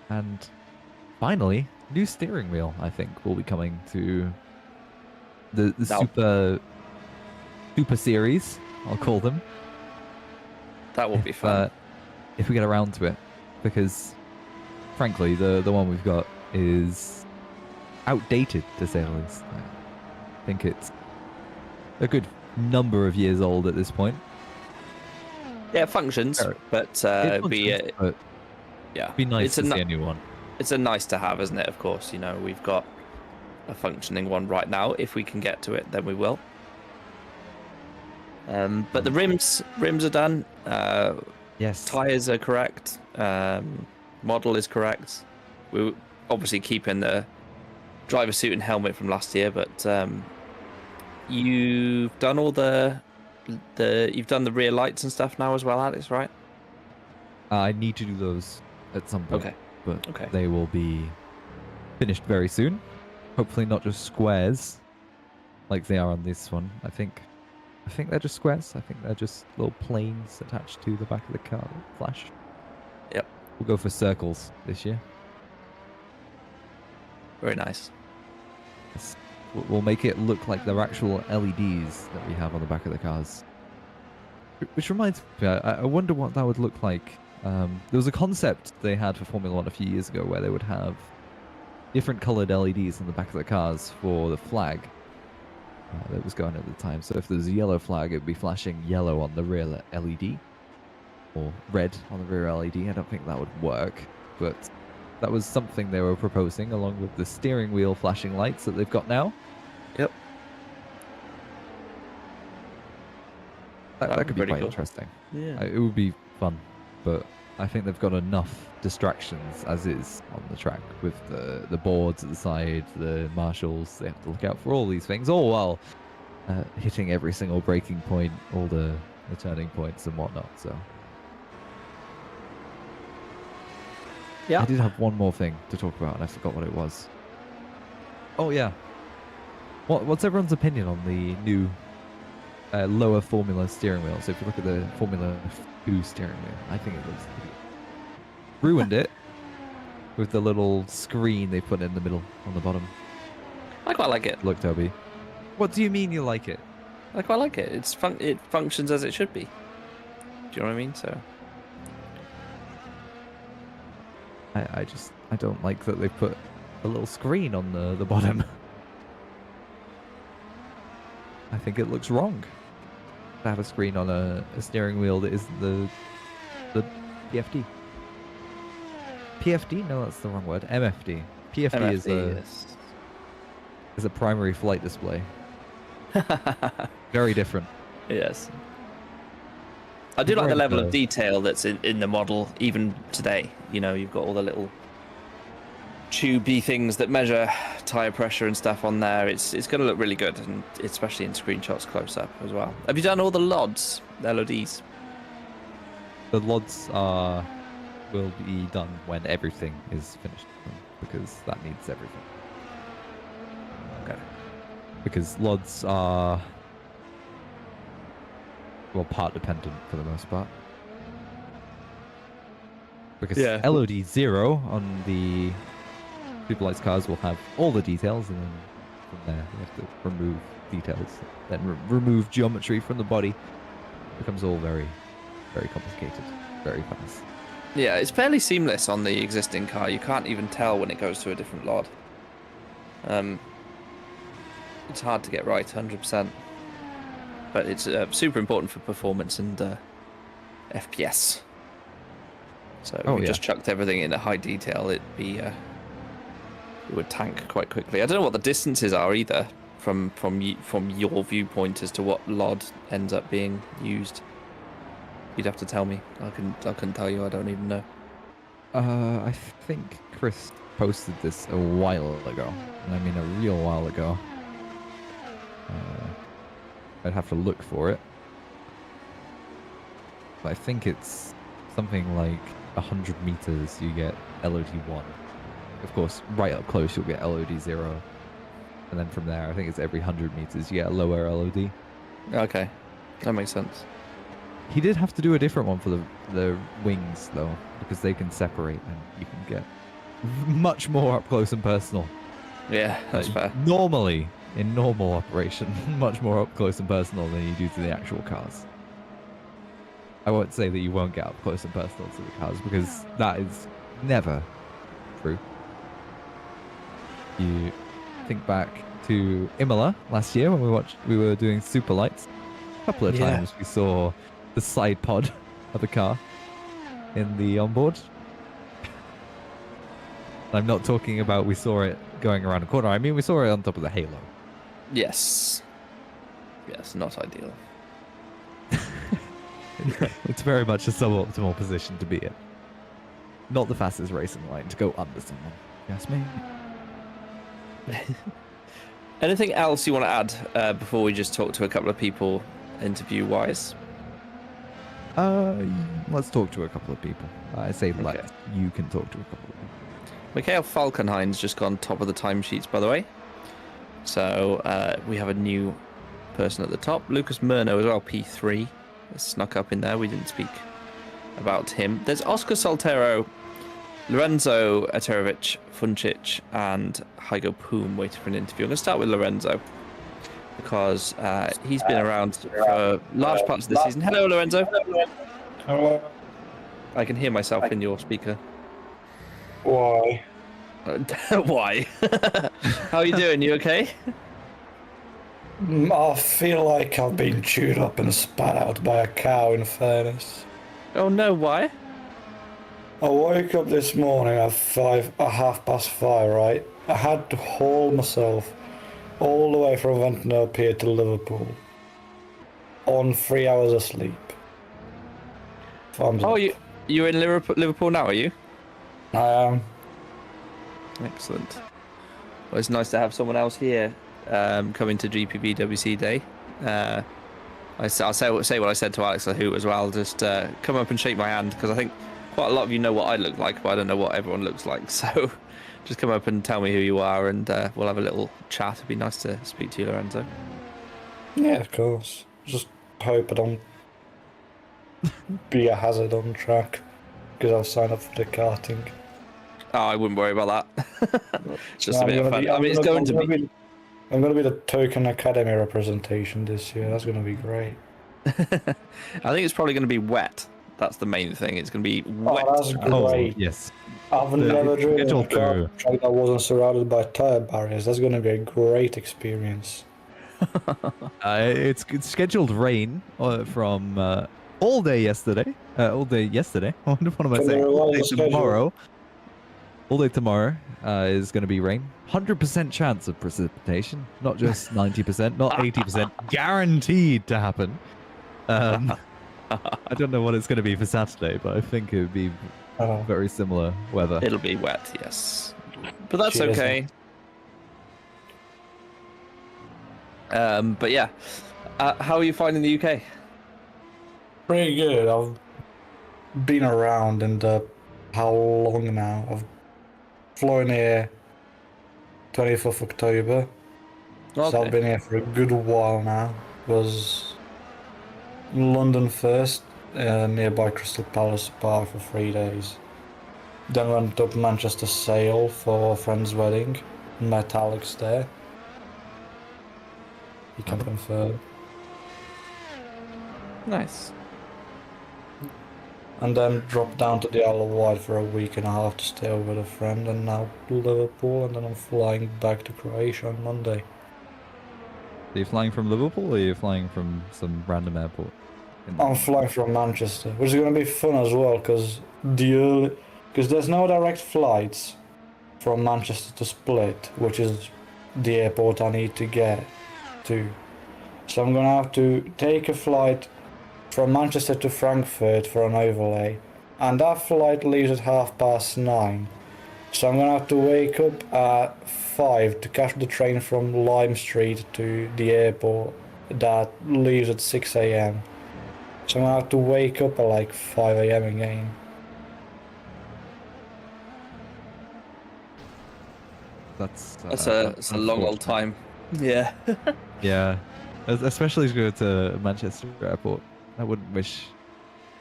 And finally, new steering wheel, I think, will be coming to the No. Super Series, I'll call them. That will be fun. If we get around to it, because frankly, the one we've got is outdated, to say the least. I think it's a good number of years old at this point. Yeah, it functions, Sure. but It it'd functions, but yeah, it'd be nice it's to a see ni- a new one. it's a nice to have, isn't it? Of course, we've got a functioning one right now. If we can get to it, then we will. But the rims are done. Yes. Tires are correct. Model is correct. We're obviously keeping the driver suit and helmet from last year, but you've done all you've done the rear lights and stuff now as well, Alex, right? I need to do those at some point, Okay. but Okay. they will be finished very soon. Hopefully not just squares like they are on this one. I think they're just squares. I think they're just little planes attached to the back of the car that flash. Yep. We'll go for circles this year. Very nice. We'll make it look like they're actual LEDs that we have on the back of the cars. Which reminds me, I wonder what that would look like. There was a concept they had for Formula 1 a few years ago where they would have different coloured LEDs on the back of the cars for the flag that was going at the time. So if there's a yellow flag, it would be flashing yellow on the rear LED, or red on the rear LED. I don't think that would work, but that was something they were proposing along with the steering wheel flashing lights that they've got now. Yep. That That'd could be be pretty quite cool. interesting. Yeah. It would be fun, but I think they've got enough distractions as is on the track with the boards at the side, the marshals. They have to look out for all these things, all while hitting every single braking point, all the turning points and whatnot. So Yeah. I did have one more thing to talk about, and I forgot what it was. Oh yeah, what's everyone's opinion on the new lower Formula steering wheel? So if you look at the Formula 2 steering wheel, I think it looks ruined it with the little screen they put in the middle on the bottom. I quite like it. Look, Toby. What do you mean you like it? I quite like it. It functions as it should be. Do you know what I mean? So I don't like that they put a little screen on the bottom. I think it looks wrong to have a screen on a steering wheel that isn't the PFD. PFD? No, that's the wrong word. MFD. PFD yes. is a primary flight display. Very different. Yes. I do like the level of detail that's in the model, even today. You know, you've got all the little tubey things that measure tire pressure and stuff on there. It's going to look really good, and especially in screenshots close up as well. Have you done all the LODs, the LODs? The LODs will be done when everything is finished, because that needs everything. Okay. Because LODs are, well, part dependent for the most part. Because LOD 0 on the Superlights cars will have all the details, and then from there you have to remove details, then remove geometry from the body. It becomes all very, very complicated, very fast. Yeah, it's fairly seamless on the existing car. You can't even tell when it goes to a different LOD. It's hard to get right 100%, but it's super important for performance and FPS. So if you just chucked everything in a high detail, it would tank quite quickly. I don't know what the distances are either from your viewpoint as to what LOD ends up being used. You'd have to tell me. I couldn't tell you. I don't even know. I think Chris posted this a while ago, and I mean a real while ago. I'd have to look for it, but I think it's something like 100 meters you get LOD 1. Of course, right up close you'll get LOD 0, and then from there I think it's every 100 meters you get a lower LOD. Okay, that makes sense. He did have to do a different one for the wings though, because they can separate and you can get much more up close and personal. Yeah, that's fair. Normally, in normal operation, much more up close and personal than you do to the actual cars. I won't say that you won't get up close and personal to the cars, because that is never true. You think back to Imola last year when we were doing super lights. A couple of times we saw the side pod of a car in the onboard. I'm not talking about we saw it going around a corner. I mean, we saw it on top of the halo. Yes. Yes, not ideal. It's very much a suboptimal position to be in. Not the fastest racing line to go under someone. Yes, me. Anything else you want to add before we just talk to a couple of people interview-wise? Let's talk to a couple of people. I say you can talk to a couple of people. Mikhail Falkenhayn's just gone top of the timesheets, by the way. So we have a new person at the top. Lucas Murno as well, P3. Snuck up in there. We didn't speak about him. There's Oscar Soltero, Lorenzo Aterovic, Funcic, and Hygo Poom waiting for an interview. I'm going to start with Lorenzo because he's been around for large parts of the season. Hello, Lorenzo. Hello. I can hear myself in your speaker. Why? Why? How are you doing? You okay? I feel like I've been chewed up and spat out by a cow, in fairness. Oh no, why? I woke up this morning at 5:30, right? I had to haul myself all the way from Ventnor Pier to Liverpool on 3 hours of sleep. Oh, you're in Liverpool now, are you? I am. Excellent. Well, it's nice to have someone else here coming to GPVWC Day. I'll say what I said to Alex Lahoo as well. Just come up and shake my hand, because I think quite a lot of you know what I look like, but I don't know what everyone looks like. So just come up and tell me who you are, and we'll have a little chat. It'd be nice to speak to you, Lorenzo. Yeah, of course. Just hope I don't be a hazard on track, because I've signed up for the karting. Oh, I wouldn't worry about that. It's just a bit of fun. I mean, it's going to be... I'm going to be the token academy representation this year. That's going to be great. I think it's probably going to be wet. That's the main thing. It's going to be wet. Oh, that's great. Yes. I've never driven a scheduled car track that wasn't surrounded by tire barriers. That's going to be a great experience. It's scheduled rain from all day yesterday. All day yesterday. What am I Can they saying? All revise day the schedule? tomorrow. All day tomorrow is going to be rain. 100% chance of precipitation, not just 90%, not 80%. Guaranteed to happen. I don't know what it's going to be for Saturday, but I think it would be very similar weather. It'll be wet, yes. But that's Cheers. okay. But yeah, how are you finding the UK? Pretty good. I've been around and how long now? I've flown here 20th of October. So Okay. I've been here for a good while now. Was London first, nearby Crystal Palace Park for 3 days. Then went up Manchester Sale for a friend's wedding. Met Alex there. He can confirm. Nice. And then dropped down to the Isle of Wight for a week and a half to stay with a friend, and now Liverpool, and then I'm flying back to Croatia on Monday. Are you flying from Liverpool or are you flying from some random airport? I'm flying from Manchester, which is going to be fun as well, because there's no direct flights from Manchester to Split, which is the airport I need to get to. So I'm going to have to take a flight from Manchester to Frankfurt for an overlay, and that flight leaves at 9:30. So I'm going to have to wake up at 5 to catch the train from Lime Street to the airport that leaves at 6 a.m. So I'm going to have to wake up at like 5 a.m. again. That's a long old time. Yeah. Yeah, especially to go to Manchester Airport. I wouldn't wish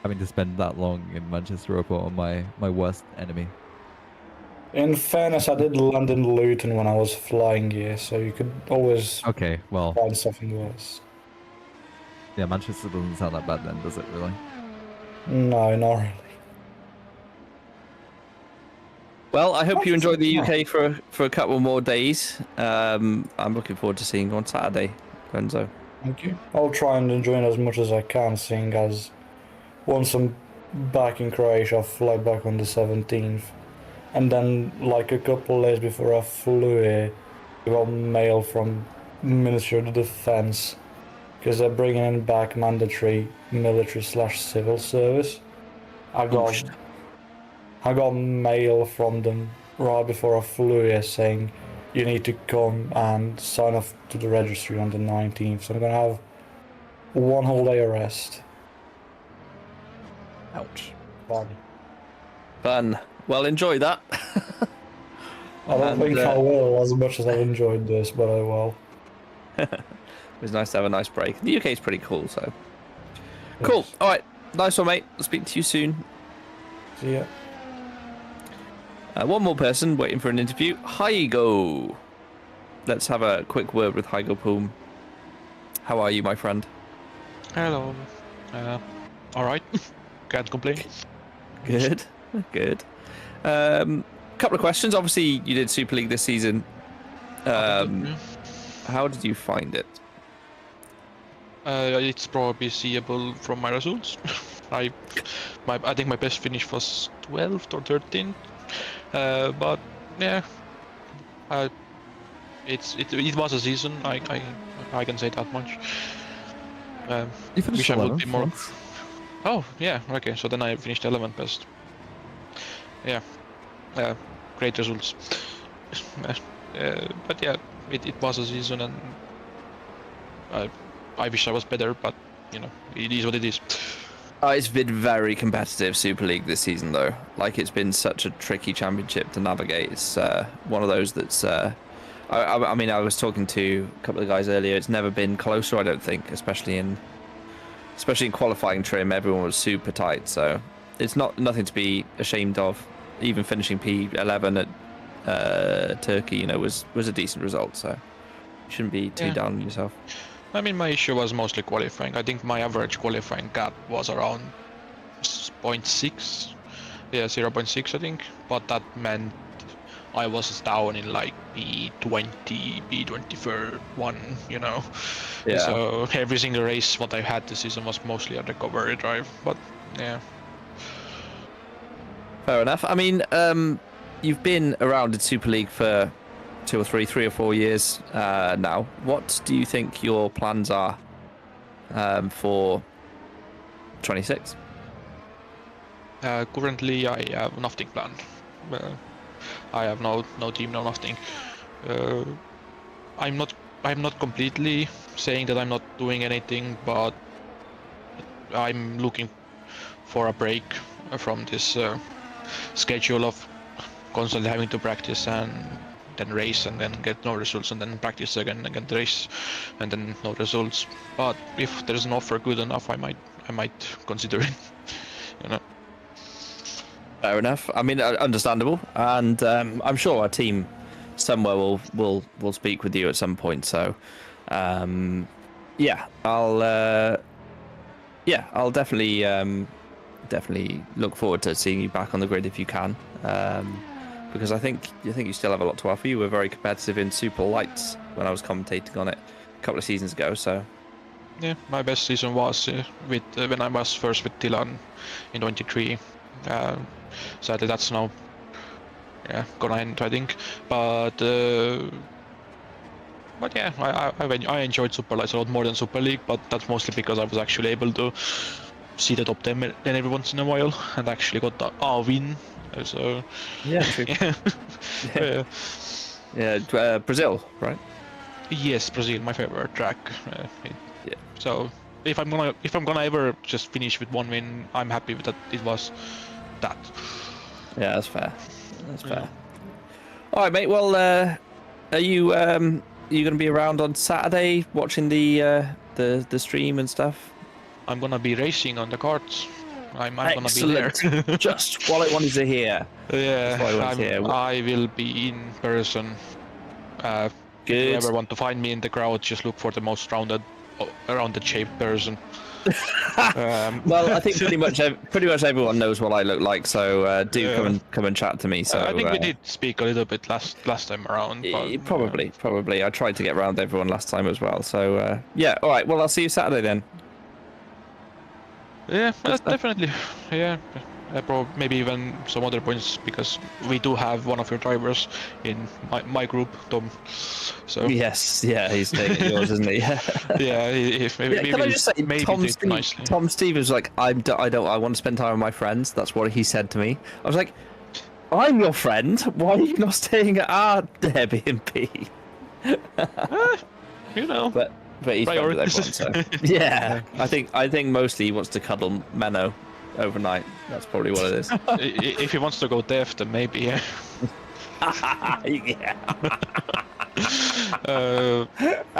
having to spend that long in Manchester Airport on my worst enemy. In fairness, I did land in Luton when I was flying here, so you could always Okay, well, find something worse. yeah, Manchester doesn't sound that bad then, does it really? No, not really. Well, I hope you enjoy the UK for a couple more days. I'm looking forward to seeing you on Saturday, Renzo. Thank you. I'll try and enjoy it as much as I can, seeing as once I'm back in Croatia, I'll fly back on the 17th. And then, like a couple days before I flew here, I got mail from Ministry of Defence, because they're bringing in back mandatory military/civil service. I got mail from them right before I flew here saying you need to come and sign off to the registry on the 19th. So I'm gonna have 1 whole day of rest. Ouch. Fun. Fun. Well, enjoy that. I don't think I will as much as I've enjoyed this, but I will. It was nice to have a nice break. The UK is pretty cool, so. Cool. All right. Nice one, mate. I'll speak to you soon. See ya. One more person waiting for an interview. Hygo. Let's have a quick word with Hygo Poom. How are you, my friend? Hello. All right. Can't complain. Good. Good. Couple of questions. Obviously, you did Super League this season. How did you find it? It's probably seeable from my results. I think my best finish was 12th or 13th. But yeah, it was a season. I can say that much. You finished wish I would be 11th more. once. Oh yeah, okay. So then I finished 11th best. Yeah, great results. But yeah, it was a season, and I wish I was better. But you know, it is what it is. It's been very competitive Super League this season, though. Like, it's been such a tricky championship to navigate. It's one of those that's... I mean, I was talking to a couple of guys earlier. It's never been closer, I don't think, especially in qualifying trim. Everyone was super tight, so it's nothing to be ashamed of. Even finishing P11 at Turkey, you know, was a decent result, so you shouldn't be too down on yourself. I mean, my issue was mostly qualifying. I think my average qualifying gap was around 0.6, Yeah, 0.6 I think, but that meant I was down in like B20, B21, you know. Yeah. So every single race what I had this season was mostly a recovery drive, but yeah. Fair enough. I mean, you've been around in Super League for 3 or 4 years now. What do you think your plans are for 26? Currently, I have nothing planned. I have no team, no nothing. I'm not completely saying that I'm not doing anything, but I'm looking for a break from this schedule of constantly having to practice and then race and then get no results and then practice again and get race and then no results. But if there's an offer good enough, I might consider it. You know. Fair enough. I mean, understandable, and I'm sure our team somewhere will speak with you at some point. So, yeah, I'll definitely look forward to seeing you back on the grid if you can, because I think you still have a lot to offer. You were very competitive in Super Lights when I was commentating on it a couple of seasons ago. So, yeah, my best season was with when I was first with Dylan in 23. Sadly, that's now gonna end, I think. But yeah, I enjoyed Super Lights a lot more than Super League, but that's mostly because I was actually able to see the top 10 every once in a while and actually got a win. So yeah, true. Yeah, Brazil, right? Yes, Brazil, my favorite track. Yeah. So if I'm gonna ever just finish with one win, I'm happy with that. It was that. Yeah, that's fair. That's fair. All right, mate. Well, are you going to be around on Saturday watching the stream and stuff? I'm gonna be racing on the karts. I'm gonna be there. Just what I wanted to hear. Yeah, I I will be in person. If you Good. ever want to find me in the crowd, just look for the most rounded shaped person. Well, I think pretty much everyone knows what I look like, so do come and chat to me. So I think we did speak a little bit last time around. But, probably. I tried to get around everyone last time as well. So yeah, all right. Well, I'll see you Saturday then. Yeah, definitely. Yeah, maybe even some other points because we do have one of your drivers in my group, Tom. So yes, yeah, he's taking yours, isn't he? Yeah, maybe can I just say, nicely. Tom Steve was like, I want to spend time with my friends. That's what he said to me. I was like, I'm your friend. Why are you not staying at our Airbnb? You know. But he's friends with everyone, so. Yeah, I think mostly he wants to cuddle Menno overnight. That's probably what it is. If he wants to go deaf, then maybe. Yeah. Yeah.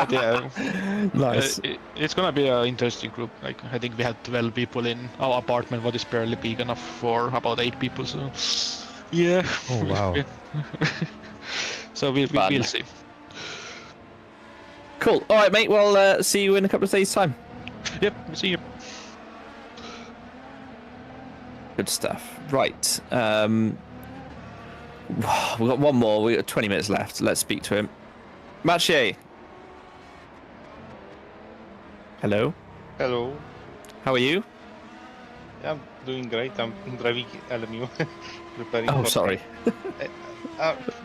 Yeah. Nice. It's gonna be an interesting group. Like I think we had 12 people in our apartment, what is barely big enough for about 8 people. So yeah. Oh wow. So we'll see. Cool. All right, mate. Well, see you in a couple of days' time. Yep. See you. Good stuff. Right. We've got one more. We got 20 minutes left. Let's speak to him. Mathieu. Hello. Hello. How are you? I'm doing great. I'm driving LMU. preparing Oh, for sorry.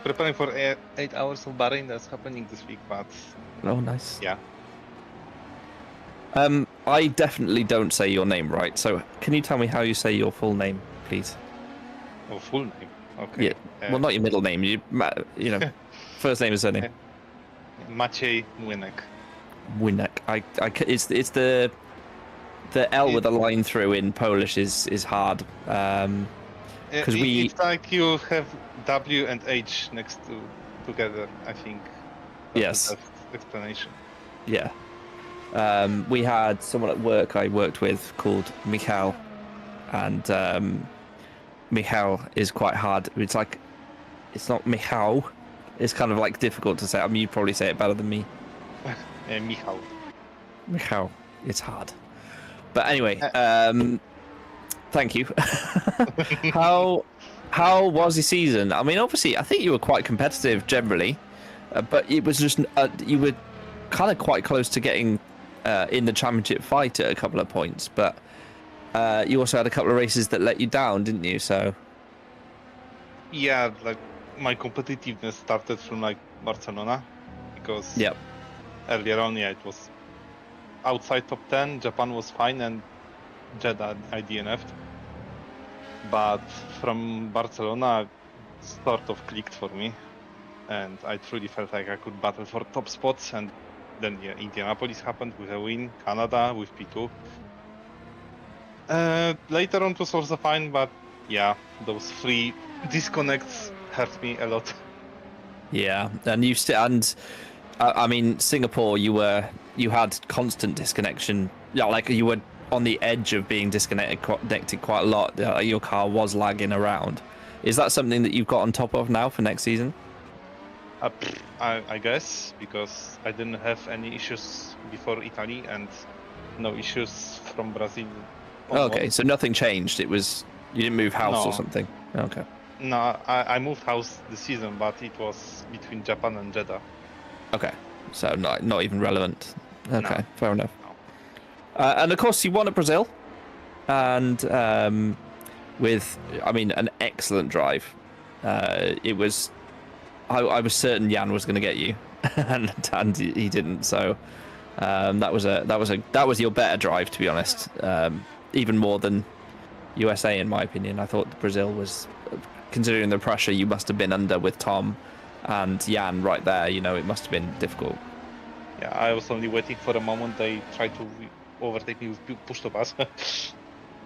preparing for 8 hours of Bahrain. That's happening this week, but Oh, nice. yeah. I definitely don't say your name right. So, can you tell me how you say your full name, please? Oh, full name. Okay. Yeah. Well, not your middle name. You know, first name and surname. Maciej Młynek. Młynek. It's the L with a line through in Polish is hard. Because it's like you have W and H next to together. I think. That's Yes. the best explanation. Yeah. We had someone at work I worked with called Michał, and Michał is quite hard. It's not Michał. It's kind of like difficult to say. I mean, you probably say it better than me. Michał. Michał. It's hard. But anyway, Thank you. How was your season? I mean, obviously, I think you were quite competitive generally, but it was just you were kind of quite close to getting in the championship fight at a couple of points, but you also had a couple of races that let you down, didn't you? So Yeah, like my competitiveness started from like Barcelona, because Yep. earlier on, yeah, it was outside top 10. Japan was fine, and Jeddah I DNF'd. But from Barcelona, it sort of clicked for me, and I truly felt like I could battle for top spots. And then, yeah, Indianapolis happened with a win, Canada with P2. Later on, it was also fine, but yeah, those 3 disconnects hurt me a lot. yeah, and I mean, Singapore, you had constant disconnection. Yeah, like you were on the edge of being connected quite a lot. Your car was lagging around. Is that something that you've got on top of now for next season? I guess, because I didn't have any issues before Italy and no issues from Brazil. Okay, so nothing changed. It was you didn't move house or No. something. Okay. No, I moved house this season, but it was between Japan and Jeddah. Okay, so not even relevant. Okay, No. fair enough. No. And of course, you won at Brazil, and with an excellent drive. It was. I was certain Jan was going to get you, and he didn't. So that was your better drive, to be honest. Even more than USA, in my opinion. I thought Brazil was, considering the pressure you must have been under with Tom and Jan right there. It must have been difficult. Yeah, I was only waiting for a moment they tried to overtake me with push to pass.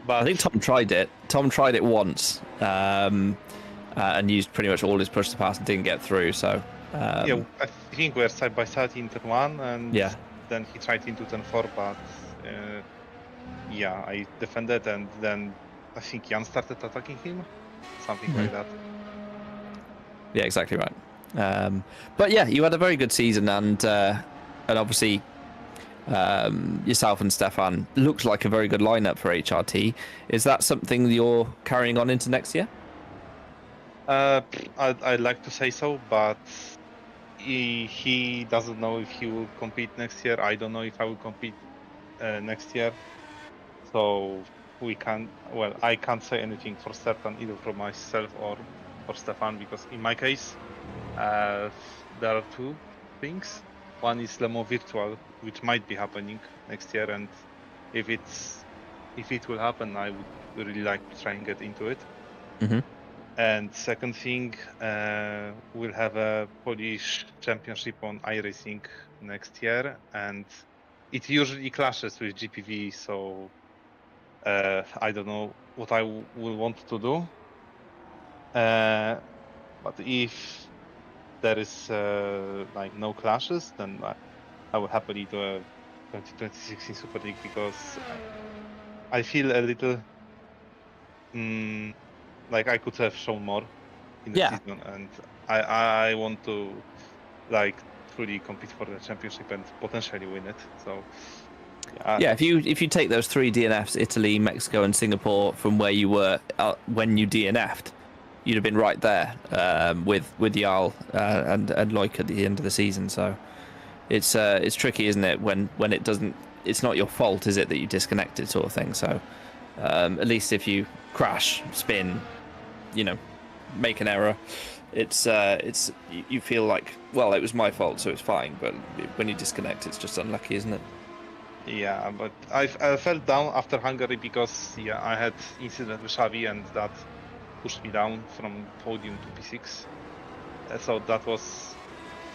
But I think Tom tried it. Tom tried it once, and used pretty much all his push to pass and didn't get through. So yeah, I think we're side by side in turn 1, and yeah. then he tried into turn 4, but yeah, I defended, and then I think Jan started attacking him, something like that. Yeah, exactly right. But yeah, you had a very good season, and obviously yourself and Stefan looked like a very good lineup for HRT. Is that something you're carrying on into next year? I'd like to say so, but he doesn't know if he will compete next year. I don't know if I will compete next year. So I can't say anything for certain, either for myself or for Stefan, because in my case, there are 2 things. One is Le Mans Virtual, which might be happening next year, and if it will happen, I would really like to try and get into it. Mm-hmm. And second thing, we'll have a Polish championship on iRacing next year, and it usually clashes with GPV, so I don't know what I will want to do. But if there is like no clashes, then I will happily do a 2026 in Super League, because I feel a little like I could have shown more in the season, and I want to like truly compete for the championship and potentially win it. So yeah, if you take those 3 DNFs, Italy, Mexico, and Singapore, from where you were when you DNF'd, you'd have been right there with Jarl and Loic at the end of the season. So it's tricky, isn't it? When it doesn't, it's not your fault, is it, that you disconnected, sort of thing. So at least if you crash, spin, make an error, it's you feel like, well, it was my fault, so it's fine. But when you disconnect, it's just unlucky, isn't it? Yeah, but I fell down after Hungary because I had incident with Xavi, and that pushed me down from podium to P6. So that was,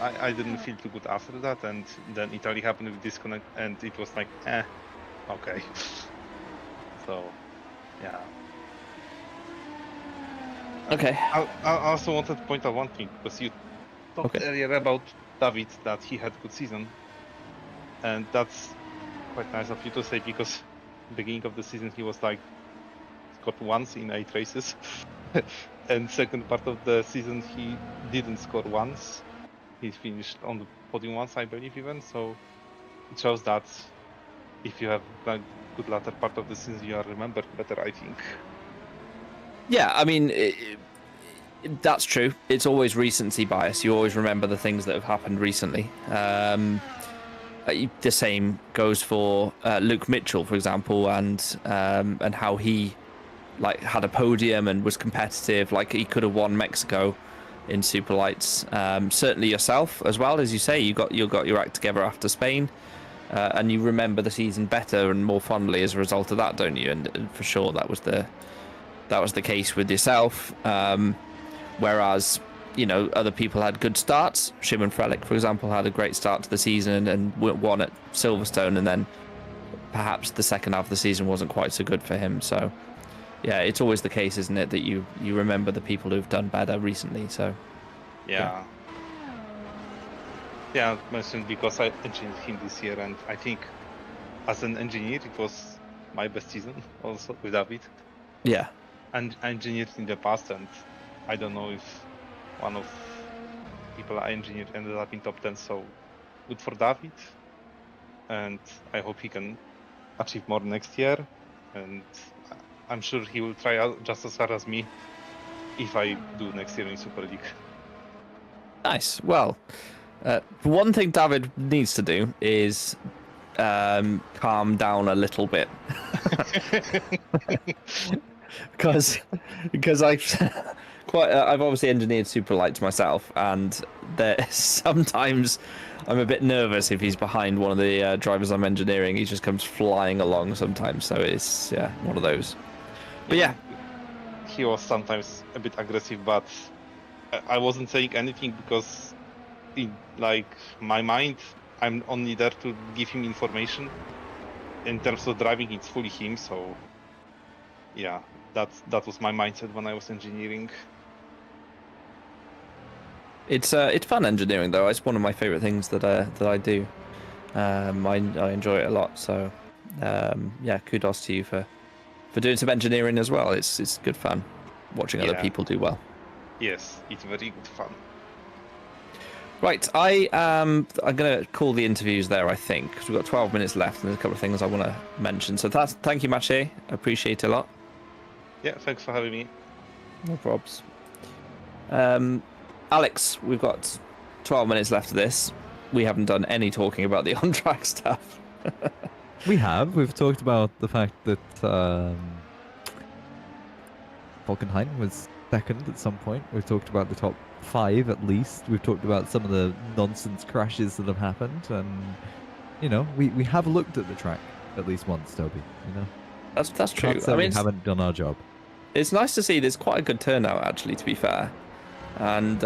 I didn't feel too good after that, and then Italy happened with disconnect, and it was like, okay. So, yeah. Okay. I also wanted to point out one thing, because you talked earlier about David, that he had a good season, and that's quite nice of you to say, because beginning of the season he was like scored once in 8 races, and second part of the season he didn't score once. He finished on the podium once, I believe, even. So it shows that if you have like good latter part of the season, you are remembered better, I think. Yeah, I mean, that's true. It's always recency bias. You always remember the things that have happened recently. The same goes for Luke Mitchell, for example, and how he like had a podium and was competitive. Like he could have won Mexico in Super Lights. Certainly yourself as well, as you say, you got your act together after Spain, and you remember the season better and more fondly as a result of that, don't you? And for sure, that was the case with yourself. Whereas, you know, other people had good starts. Shimon Frelick, for example, had a great start to the season and won at Silverstone, and then perhaps the second half of the season wasn't quite so good for him. So, yeah, it's always the case, isn't it, that you remember the people who've done better recently. So, Yeah, I mentioned because I engineered him this year, and I think as an engineer, it was my best season also with David. yeah. And I engineered in the past, and I don't know if one of people I engineered ended up in top 10, so good for David. And I hope he can achieve more next year. And I'm sure he will try out just as hard as me if I do next year in Super League. Nice. Well, one thing David needs to do is calm down a little bit. Because I've obviously engineered Super Lights myself, and sometimes I'm a bit nervous if he's behind one of the drivers I'm engineering. He just comes flying along sometimes, so it's one of those. But yeah, he was sometimes a bit aggressive, but I wasn't saying anything because in like my mind, I'm only there to give him information. In terms of driving, it's fully him, so yeah, that was my mindset when I was engineering. it's fun engineering though. It's one of my favorite things that I do. I enjoy it a lot. So yeah, kudos to you for doing some engineering as well. It's good fun watching other people do well. Yes, it's very good fun. Right, I'm going to call the interviews there, I think, because we've got 12 minutes left and there's a couple of things I want to mention. So thank you, Mache. I appreciate it a lot. Yeah, thanks for having me. No probs. Alex, we've got 12 minutes left of this. We haven't done any talking about the on-track stuff. We've talked about the fact that Falkenhayn was second at some point. We've talked about the top 5 at least. We've talked about some of the nonsense crashes that have happened, and you know, we have looked at the track at least once, Toby. You know, that's true. Can't say we haven't done our job. It's nice to see there's quite a good turnout, actually, to be fair. And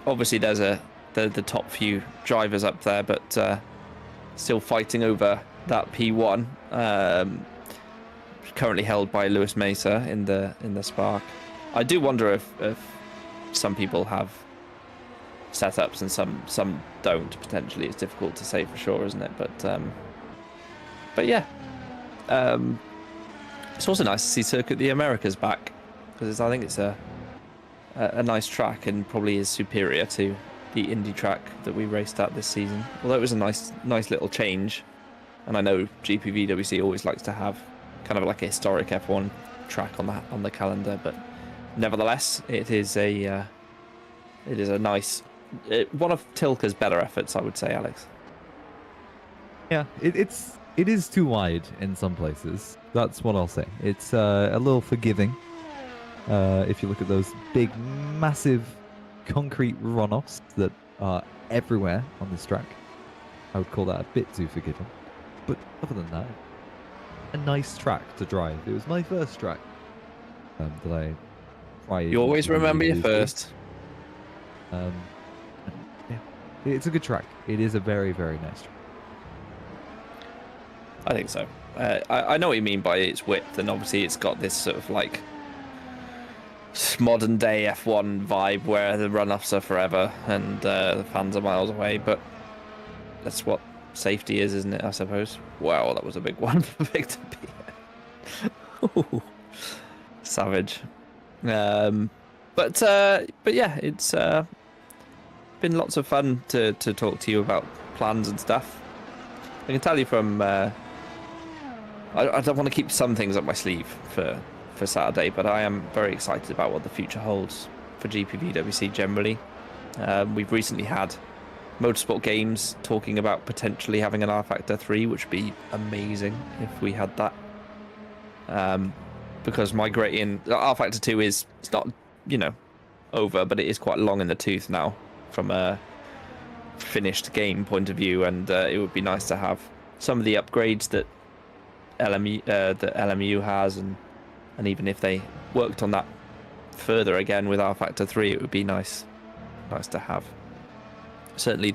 obviously there's the top few drivers up there, but still fighting over that P1, currently held by Lewis Mesa in the Spark. I do wonder if some people have setups and some don't. Potentially, it's difficult to say for sure, isn't it? But yeah, it's also nice to see Circuit of the Americas back, because I think it's a nice track and probably is superior to the Indy track that we raced at this season. Although it was a nice little change, and I know GPVWC always likes to have kind of like a historic F1 track on the calendar, but nevertheless, it is a nice one of Tilke's better efforts, I would say, Alex. Yeah, it is too wide in some places. That's what I'll say. It's a little forgiving. If you look at those big, massive concrete runoffs that are everywhere on this track, I would call that a bit too forgiving. But other than that, a nice track to drive. It was my first track that I tried. You always remember your first. Yeah, it's a good track. It is a very, very nice track. I think so. I know what you mean by its width, and obviously it's got this sort of like modern day F1 vibe where the runoffs are forever and the fans are miles away, but that's what safety is, isn't it, I suppose? Wow, that was a big one for Victor P. Savage. But yeah, it's been lots of fun to talk to you about plans and stuff. I can tell you from I don't want to keep some things up my sleeve for Saturday, but I am very excited about what the future holds for GPVWC generally. We've recently had Motorsport Games talking about potentially having an R Factor 3, which would be amazing if we had that. Because migrating R Factor 2 it's not, over, but it is quite long in the tooth now from a finished game point of view, and it would be nice to have some of the upgrades that LMU has, and even if they worked on that further again with R Factor 3, it would be nice to have. Certainly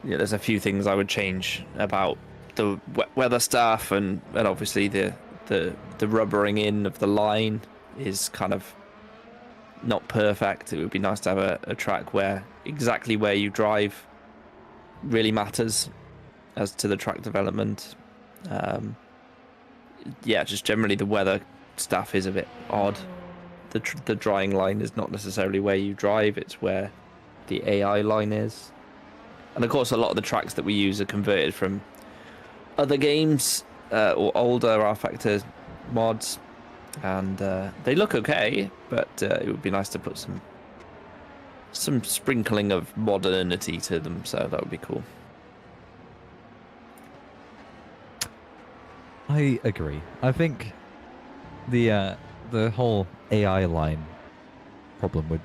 there's a few things I would change about the weather stuff, and obviously the rubbering in of the line is kind of not perfect. It would be nice to have a track where exactly where you drive really matters as to the track development. Just generally the weather stuff is a bit odd. The drying line is not necessarily where you drive, it's where the AI line is. And of course a lot of the tracks that we use are converted from other games or older R Factor mods, and they look okay, but it would be nice to put some sprinkling of modernity to them, so that would be cool. I agree. I think the whole AI line problem would,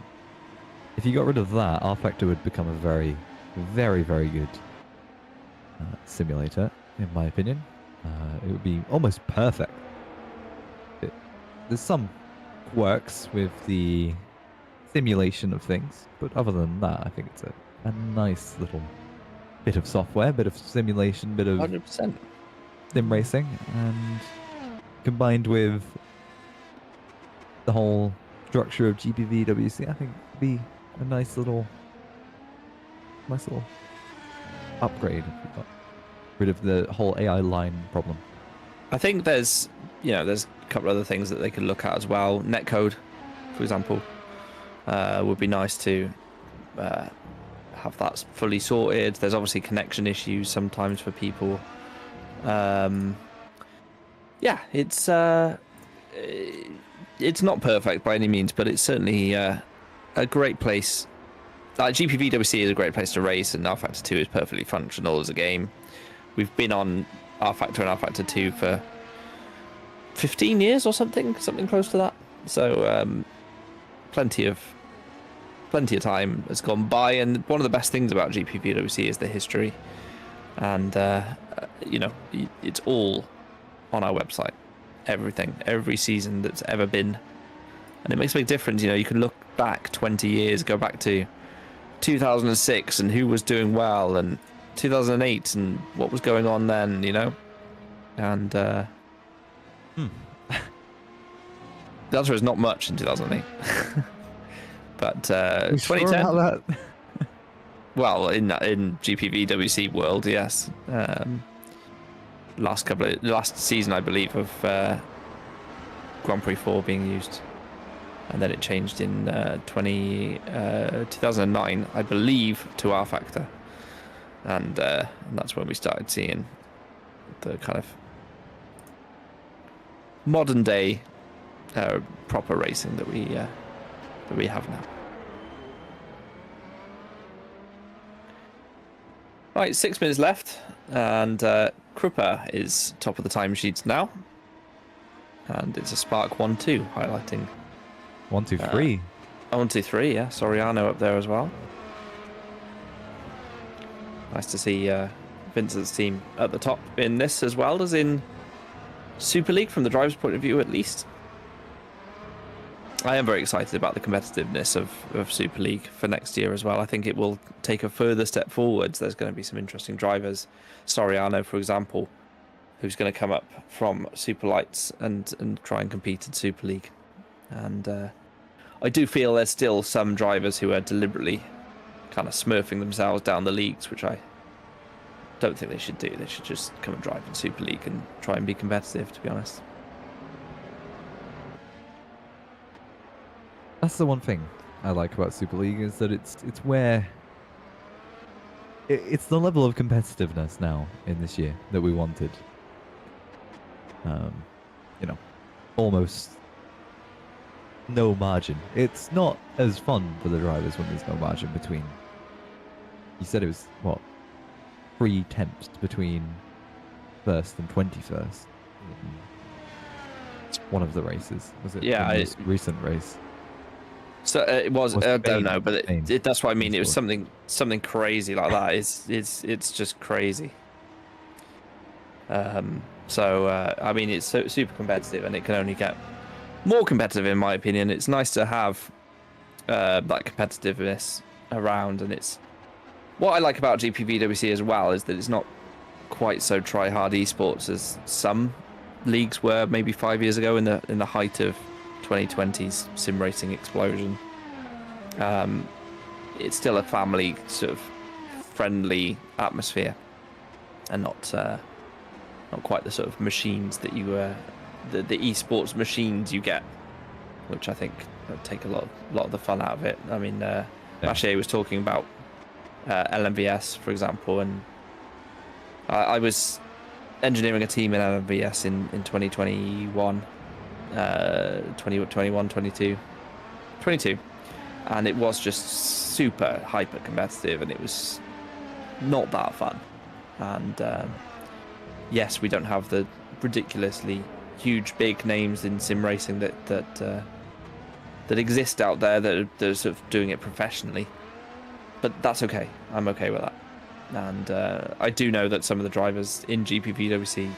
if you got rid of that, R Factor would become a very, very, very good simulator, in my opinion. It would be almost perfect. There's some quirks with the simulation of things, but other than that, I think it's a nice little bit of software, bit of simulation, bit of 100%. sim racing, and combined with the whole structure of GPVWC, I think it'd be a nice little upgrade if we got rid of the whole AI line problem. I think there's a couple other things that they could look at as well. Netcode, for example, would be nice to have that fully sorted. There's obviously connection issues sometimes for people. It's not perfect by any means, but it's certainly a great place. GPVWC is a great place to race, and R Factor 2 is perfectly functional as a game. We've been on R Factor and R Factor 2 for 15 years or something close to that. So plenty of time has gone by, and one of the best things about GPVWC is the history, and it's all on our website. Everything, every season that's ever been, and it makes a big difference. You can look back 20 years, go back to 2006 and who was doing well, and 2008 and what was going on then, and the answer is not much in 2008. But 2010, well, in GPVWC world, yes. Last season, I believe, of Grand Prix 4 being used, and then it changed in 2009, I believe, to R Factor, and that's when we started seeing the kind of modern day proper racing that we have now. Right, 6 minutes left, and Krupa is top of the timesheets now, and it's a Spark 1-2 highlighting 1-2-3. 1-2-3, yeah. Soriano up there as well. Nice to see Vincent's team at the top in this as well as in Super League from the driver's point of view, at least. I am very excited about the competitiveness of Super League for next year as well. I think it will take a further step forwards. There's going to be some interesting drivers. Soriano, for example, who's going to come up from Super Lights and try and compete in Super League. And I do feel there's still some drivers who are deliberately kind of smurfing themselves down the leagues, which I don't think they should do. They should just come and drive in Super League and try and be competitive, to be honest. That's the one thing I like about Super League, is that it's where it's the level of competitiveness now in this year that we wanted. you know, almost no margin. It's not as fun for the drivers when there's no margin between. You said it was what, 3 tenths between first and 21st. One of the races, was it? Yeah, the most recent race. So it was. Was I Spain- don't know, but Spain. that's what I mean. It was Spain. something crazy like that. It's just crazy. So I mean, it's super competitive, and it can only get more competitive, in my opinion. It's nice to have that competitiveness around, and it's what I like about GPVWC as well is that it's not quite so try-hard esports as some leagues were maybe 5 years ago in the height of 2020's sim racing explosion. It's still a family sort of friendly atmosphere, and not quite the sort of machines that you the esports machines you get, which I think take a lot of the fun out of it. I mean, Maché was talking about LMVS, for example, and I was engineering a team in LMVS in 2021, 22, and it was just super hyper competitive, and it was not that fun. And yes, we don't have the ridiculously huge big names in sim racing that exist out there that are sort of doing it professionally, but that's okay. I'm okay with that. And I do know that some of the drivers in GPVWC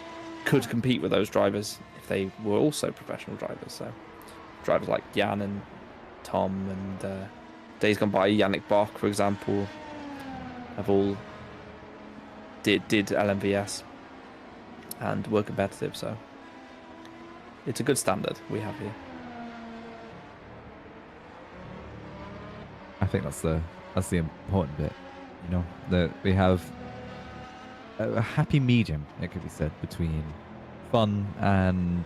could compete with those drivers if they were also professional drivers. So drivers like Jan and Tom and days gone by, Yannick Bock, for example, have all did LMVS and were competitive. So it's a good standard we have here. I think that's the important bit. You know, that we have a happy medium, it could be said, between fun and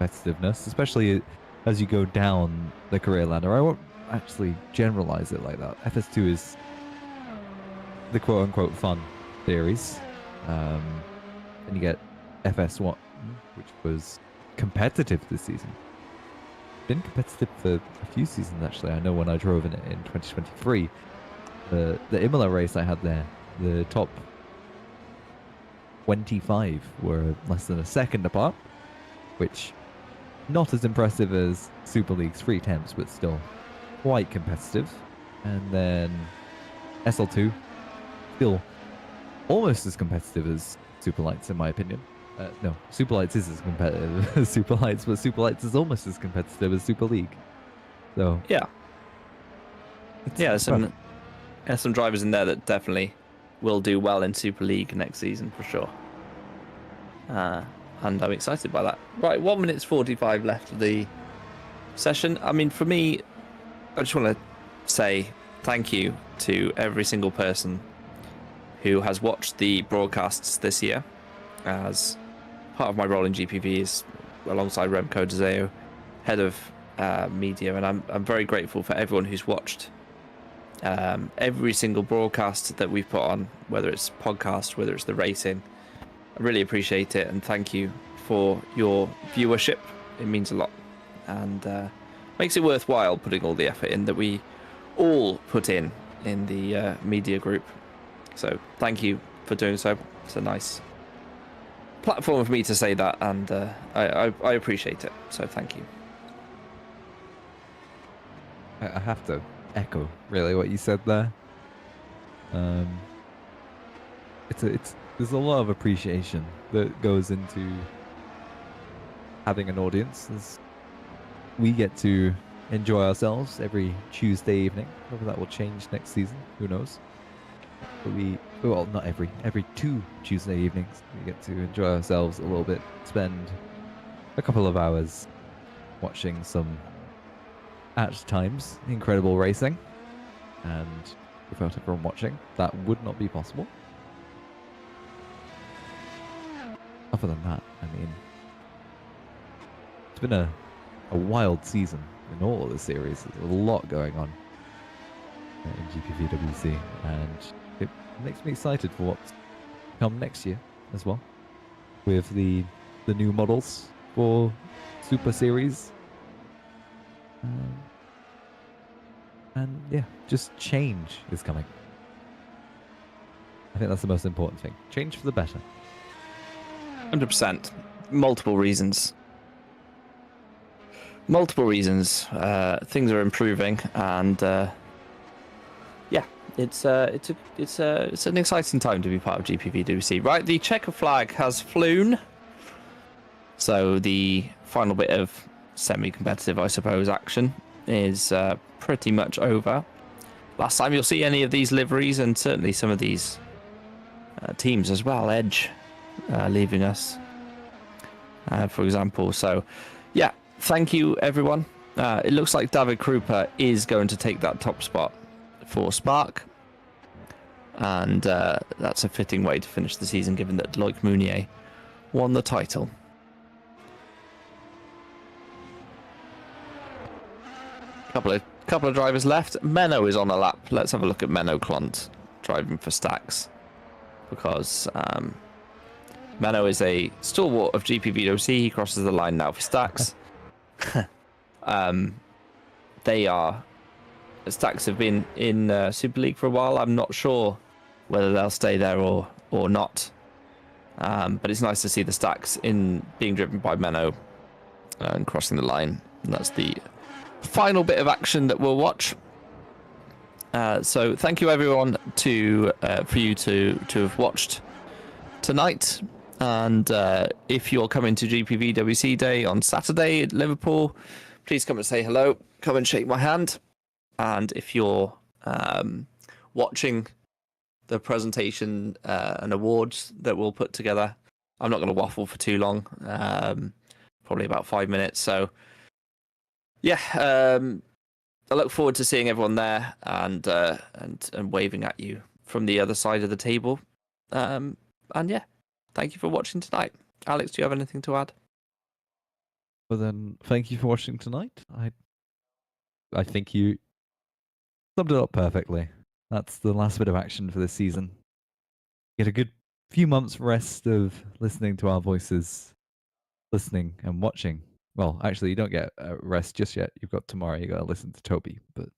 competitiveness, especially as you go down the career ladder. I won't actually generalize it like that. FS2 is the quote-unquote fun series. And you get FS1, which was competitive this season. Been competitive for a few seasons, actually. I know when I drove in it in 2023, the Imola race I had there, the top 25 were less than a second apart, which not as impressive as Super League's 3 attempts, but still quite competitive. And then SL2, still almost as competitive as Superlights, in my opinion. No, Superlights is as competitive as Superlights, but Superlights is almost as competitive as Super League. So Yeah, there's some drivers in there that definitely will do well in Super League next season for sure. And I'm excited by that. Right, 1 minute 45 left of the session. I mean, for me, I just want to say thank you to every single person who has watched the broadcasts this year, as part of my role in GPV is alongside Remco Dezeo, head of media, and I'm very grateful for everyone who's watched every single broadcast that we've put on, whether it's podcast, whether it's the racing. I really appreciate it, and thank you for your viewership. It means a lot, and makes it worthwhile putting all the effort in that we all put in the media group. So thank you for doing so. It's a nice platform for me to say that, and I appreciate it. So thank you. I have to echo really what you said there. There's a lot of appreciation that goes into having an audience, as we get to enjoy ourselves every Tuesday evening. Whether that will change next season, who knows? But not every 2 Tuesday evenings, we get to enjoy ourselves a little bit, spend a couple of hours watching some, at times, incredible racing. And without everyone watching, that would not be possible. Other than that, I mean, it's been a wild season in all of the series. There's a lot going on in GPVWC, and it makes me excited for what's to come next year as well, with the the new models for Super Series. And yeah, just change is coming. I think that's the most important thing. Change for the better. 100%. Multiple reasons. Things are improving, and yeah, it's an exciting time to be part of GPVWC. Right, the checker flag has flown, so the final bit of semi-competitive, I suppose, action is pretty much over. Last time you'll see any of these liveries, and certainly some of these teams as well. Edge leaving us, for example. So, yeah, thank you, everyone. It looks like David Krupa is going to take that top spot for Spark, and that's a fitting way to finish the season, given that Loic Mounier won the title. Couple of drivers left. Menno is on a lap. Let's have a look at Menno Clont driving for Stacks, because Menno is a stalwart of GPVWC. He crosses the line now for Stacks. Stacks have been in Super League for a while. I'm not sure whether they'll stay there or not. But it's nice to see the Stacks being driven by Menno and crossing the line. And that's the final bit of action that we'll watch. So thank you, everyone, for you to have watched tonight. And if you're coming to GPVWC Day on Saturday at Liverpool, please come and say hello. Come and shake my hand. And if you're watching the presentation and awards that we'll put together, I'm not going to waffle for too long. Probably about 5 minutes. So, yeah, I look forward to seeing everyone there and waving at you from the other side of the table. And yeah, thank you for watching tonight. Alex, do you have anything to add? Well then, thank you for watching tonight. I think you summed it up perfectly. That's the last bit of action for this season. Get a good few months rest of listening to our voices, listening and watching. Well, actually, you don't get a rest just yet. You've got tomorrow. You got to listen to Toby, but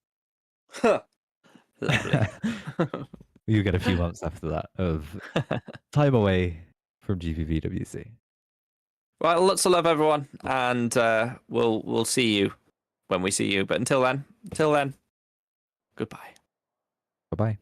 Lovely. you get a few months after that of time away from GPVWC. Right, lots of love, everyone, and we'll see you when we see you. But until then, goodbye. Bye bye.